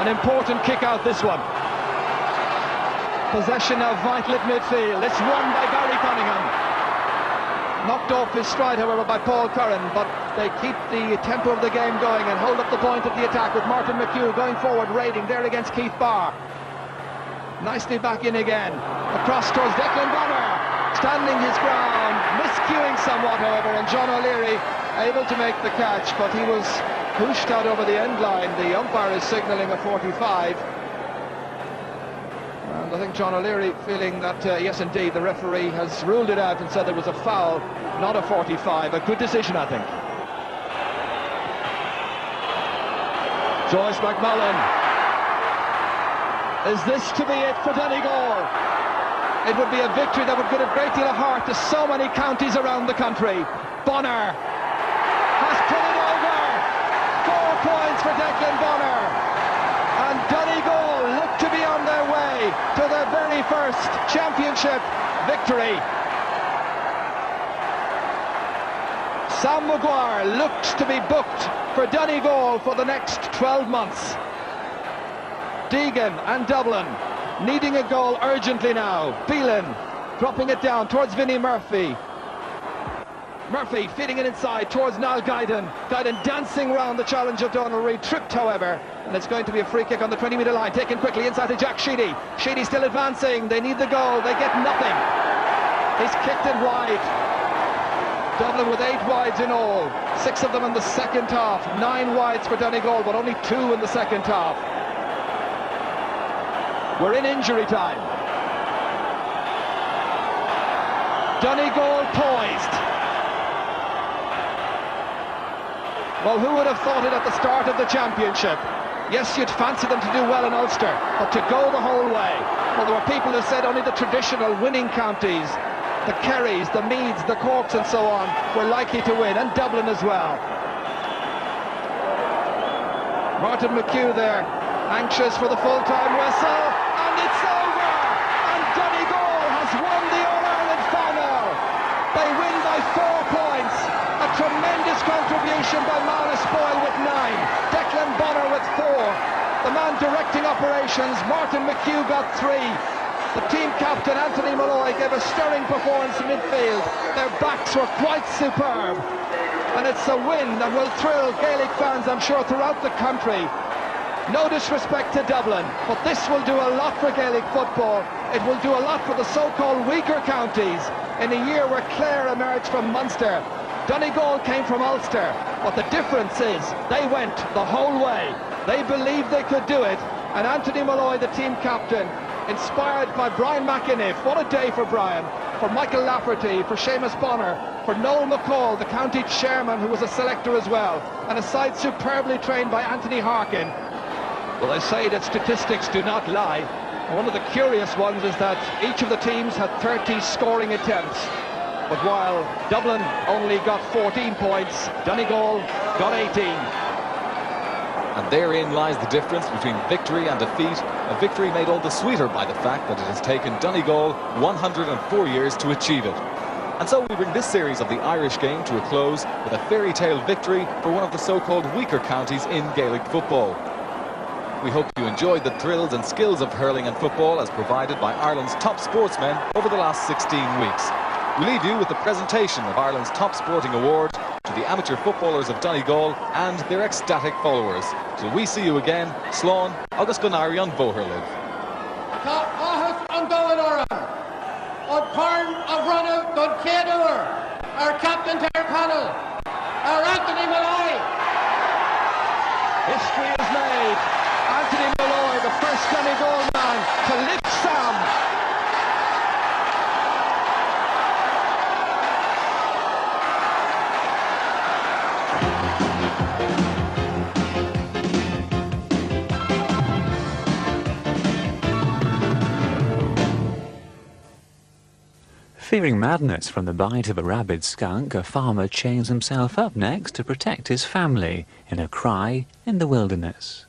An important kick out, this one. Possession of vital at midfield. It's won by Barry Cunningham. Knocked off his stride, however, by Paul Curran, but they keep the tempo of the game going and hold up the point of the attack with Martin McHugh going forward, raiding there against Keith Barr. Nicely back in again. Across towards Declan Bonner, standing his ground, miscuing somewhat, however, and John O'Leary able to make the catch, but he was pushed out over the end line. The umpire is signalling a 45. And I think John O'Leary feeling that, yes, indeed, the referee has ruled it out and said there was a foul, not a 45. A good decision, I think. Joyce McMullen. Is this to be it for Donegal? It would be a victory that would give a great deal of heart to so many counties around the country. Bonner has put it over. 4 points for Declan Bonner. And Donegal look to be on their way to their very first championship victory. Sam Maguire looks to be booked for Donegal for the next 12 months. Deegan and Dublin needing a goal urgently now. Phelan dropping it down towards Vinnie Murphy. Murphy feeding it inside towards Niall Guyden. Guyden dancing round the challenge of Donald Reid, tripped however, and it's going to be a free kick on the 20-metre line, taken quickly inside to Jack Sheedy. Sheedy still advancing, they need the goal, they get nothing. He's kicked it wide. Dublin with 8 wides in all, 6 of them in the second half. 9 wides for Donegal, but only 2 in the second half. We're in injury time. Donegal poised. Well, who would have thought it at the start of the championship? Yes, you'd fancy them to do well in Ulster, but to go the whole way. Well, there were people who said only the traditional winning counties, the Kerrys, the Meads, the Corks and so on, were likely to win, and Dublin as well. Martin McHugh there, anxious for the full-time whistle, and it's over! And Donegal has won the All-Ireland final! They win by 4 points! A tremendous contribution by Manus Boyle with 9, Declan Bonner with 4. The man directing operations, Martin McHugh, got 3. The team captain, Anthony Malloy, gave a stirring performance in midfield. Their backs were quite superb. And it's a win that will thrill Gaelic fans, I'm sure, throughout the country. No disrespect to Dublin, but this will do a lot for Gaelic football. It will do a lot for the so-called weaker counties in a year where Clare emerged from Munster. Donegal came from Ulster, but the difference is they went the whole way. They believed they could do it, and Anthony Malloy, the team captain, inspired by Brian McInniff. What a day for Brian, for Michael Lafferty, for Seamus Bonner, for Noel McCall, the county chairman, who was a selector as well, and a side superbly trained by Anthony Harkin. Well, they say that statistics do not lie. And one of the curious ones is that each of the teams had 30 scoring attempts. But while Dublin only got 14 points, Donegal got 18. And therein lies the difference between victory and defeat, a victory made all the sweeter by the fact that it has taken Donegal 104 years to achieve it. And so we bring this series of the Irish game to a close with a fairy tale victory for one of the so-called weaker counties in Gaelic football. We hope you enjoyed the thrills and skills of hurling and football as provided by Ireland's top sportsmen over the last 16 weeks. We leave you with the presentation of Ireland's top sporting award to the amateur footballers of Donegal and their ecstatic followers. Till we see you again, Slán, agus Gunari on Boherliv. On Parn of Runner, Don Kedur, our captain to our panel, our Anthony Malloy. History is made. Anthony Malloy, the first Donegal man to lift Sam. Fearing madness from the bite of a rabid skunk, a farmer chains himself up next to protect his family in a cry in the wilderness.